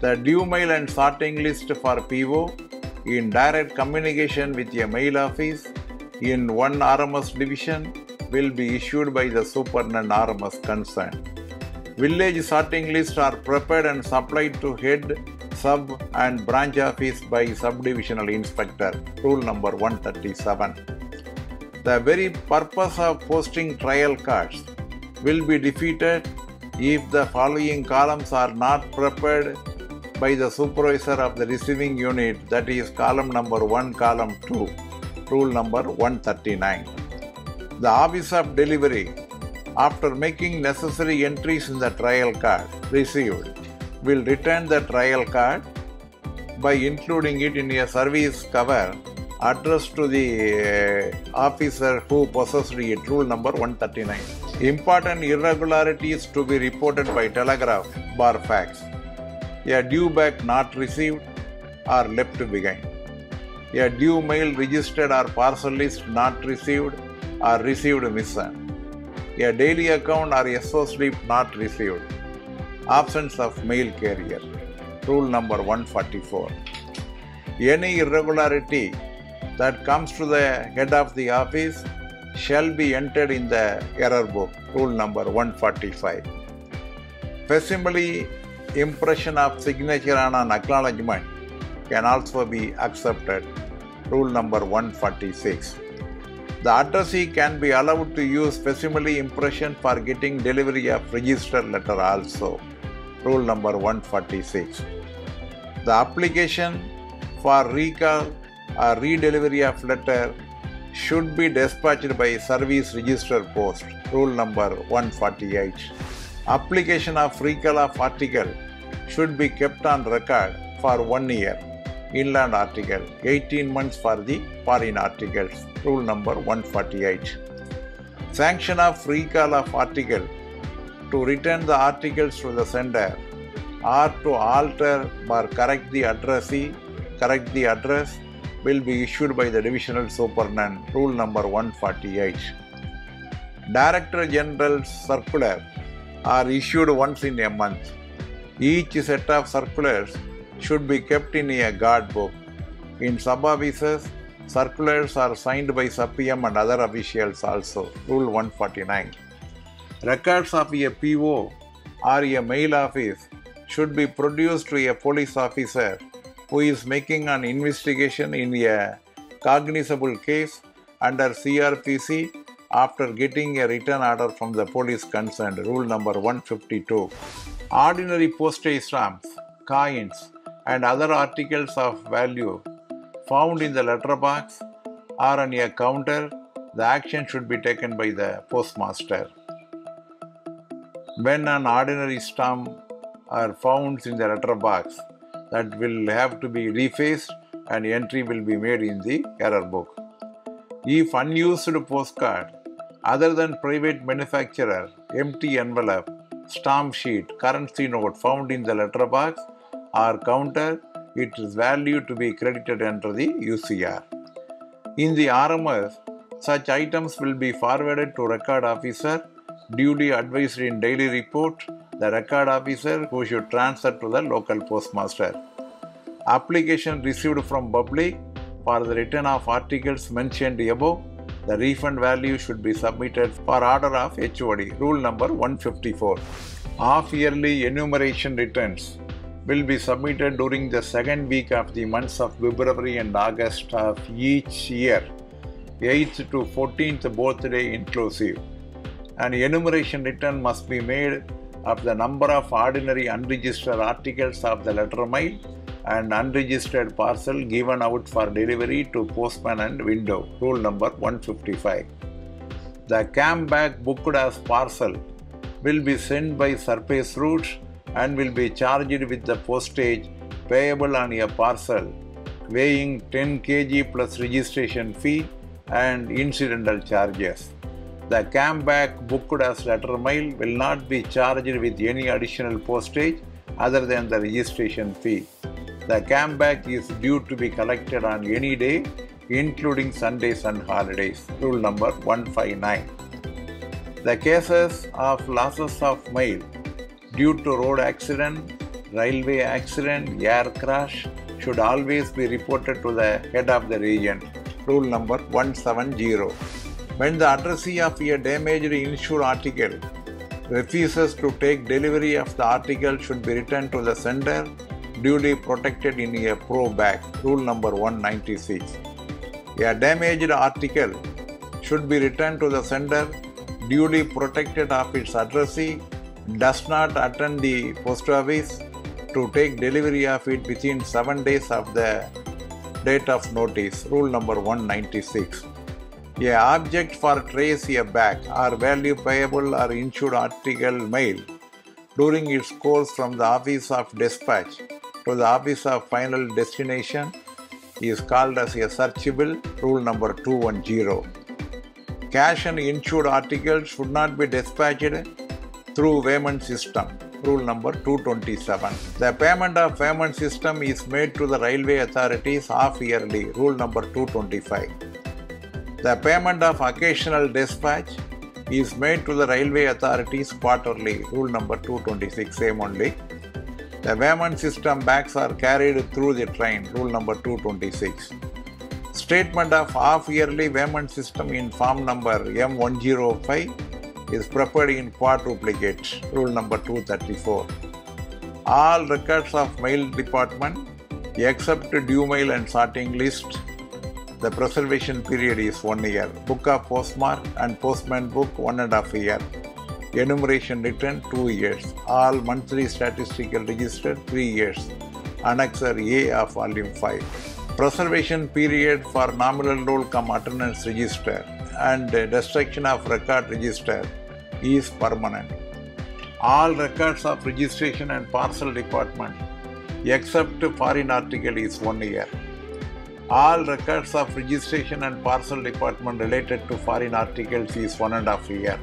The due mail and sorting list for PO in direct communication with a mail office in one RMS division will be issued by the superintendent RMS concerned. Village sorting lists are prepared and supplied to head, sub and branch office by subdivisional inspector. Rule number 137. The very purpose of posting trial cards will be defeated if the following columns are not prepared by the supervisor of the receiving unit, that is column number 1, column 2. Rule number 139. The office of delivery, after making necessary entries in the trial card received, will return the trial card by including it in a service cover addressed to the officer who possessed it. Rule number 139. Important irregularities to be reported by telegraph bar fax. A due back not received or left behind. A due mail registered or parcel list not received or received missing. A daily account or SO slip not received. Absence of mail carrier. Rule number 144. Any irregularity that comes to the head of the office shall be entered in the error book. Rule number 145. Facsimile impression of signature on an acknowledgement can also be accepted. Rule number 146. The addressee can be allowed to use facsimile impression for getting delivery of registered letter also. Rule number 146. The application for recall or redelivery of letter should be dispatched by service register post. Rule number 148. Application of recall of article should be kept on record for 1 year. Inland article, 18 months for the foreign articles. Rule number 148. Sanction of recall of article to return the articles to the sender or to alter or correct the address will be issued by the divisional superintendent. Rule number 148. Director General's circular are issued once in a month. Each set of circulars should be kept in a guard book. In sub-offices, circulars are signed by sub-PM and other officials also. Rule 149. Records of a PO or a mail office should be produced to a police officer who is making an investigation in a cognizable case under CRPC after getting a written order from the police concerned. Rule number 152. Ordinary postage stamps, coins, and other articles of value found in the letterbox or on a counter, the action should be taken by the postmaster. When an ordinary stamp are found in the letterbox, that will have to be defaced and entry will be made in the error book. If unused postcard other than private manufacturer, empty envelope, stamp sheet, currency note found in the letterbox or counter, its value to be credited under the UCR. In the RMS, such items will be forwarded to record officer, duly advised in daily report, the record officer who should transfer to the local postmaster. Application received from public for the return of articles mentioned above, the refund value should be submitted for order of HOD. Rule number 154. Half-yearly enumeration returns will be submitted during the second week of the months of February and August of each year, 8th to 14th birthday inclusive. An enumeration return must be made of the number of ordinary unregistered articles of the letter mail and unregistered parcel given out for delivery to postman and window. Rule number 155. The CAM bag booked as parcel will be sent by surface route and will be charged with the postage payable on a parcel weighing 10 kg plus registration fee and incidental charges. The CAM bag booked as letter mail will not be charged with any additional postage other than the registration fee. The CAM bag is due to be collected on any day, including Sundays and holidays. Rule number 159. The cases of losses of mail due to road accident, railway accident, air crash should always be reported to the head of the region. Rule number 170. When the addressee of a damaged insured article refuses to take delivery of the article should be returned to the sender duly protected in a pro bag. Rule number 196. A damaged article should be returned to the sender duly protected of its addressee does not attend the post office to take delivery of it within 7 days of the date of notice. Rule number 196. A object for trace a bag or value payable or insured article mail during its course from the office of dispatch to the office of final destination is called as a searchable. Rule number 210. Cash and insured articles should not be dispatched through payment system. Rule number 227. The payment of payment system is made to the railway authorities half yearly. Rule number 225. The payment of occasional dispatch is made to the railway authorities quarterly. Rule number 226, same only. The payment system bags are carried through the train. Rule number 226. Statement of half-yearly payment system in form number M105 is prepared in quadruplicate. Rule number 234. All records of mail department except due mail and sorting list, the preservation period is 1 year. Book of postmark and postman book 1.5 years. Enumeration written 2 years. All monthly statistical register 3 years. Annexer A of volume 5. Preservation period for nominal roll cum attendance register and destruction of record register is permanent. All records of registration and parcel department except foreign article is 1 year. All records of registration and parcel department related to foreign articles is 1.5 year.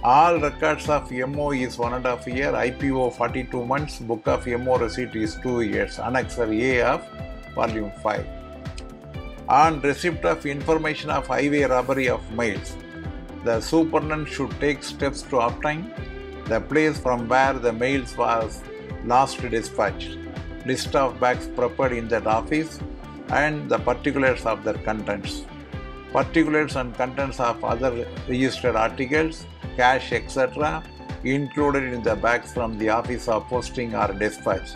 All records of MO is 1.5 year. IPO 42 months. Book of MO receipt is 2 years. Annexer A of volume 5. On receipt of information of highway robbery of mails, the superintendent should take steps to obtain the place from where the mails was last dispatched, list of bags prepared in that office, and the particulars of their contents. Particulars and contents of other registered articles, cash, etc. included in the bags from the office of posting or dispatch.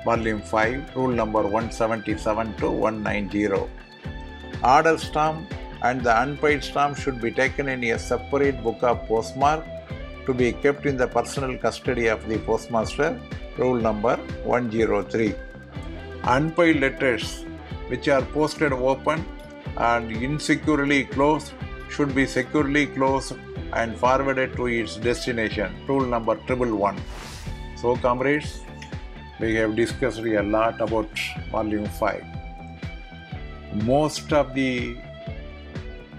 Volume 5, Rule number 177 to 190. Order stamp and the unpaid stamp should be taken in a separate book of postmark to be kept in the personal custody of the postmaster. Rule number 103. Unpaid letters which are posted open and insecurely closed should be securely closed and forwarded to its destination. Rule number 111. So comrades, we have discussed a lot about volume 5. Most of the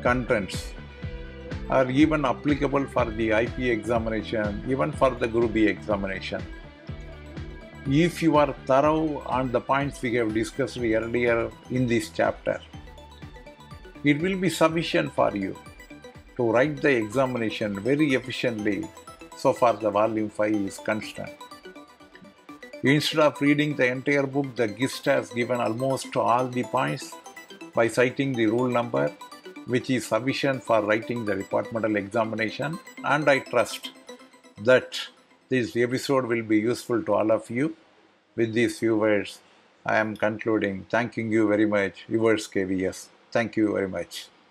contents are even applicable for the IP examination, even for the Group B examination. If you are thorough on the points we have discussed earlier in this chapter, it will be sufficient for you to write the examination very efficiently so far the volume 5 is concerned. Instead of reading the entire book, the GIST has given almost all the points by citing the rule number, which is sufficient for writing the departmental examination, and I trust that this episode will be useful to all of you. With these few words, I am concluding. Thanking you very much, yours KVS. Thank you very much.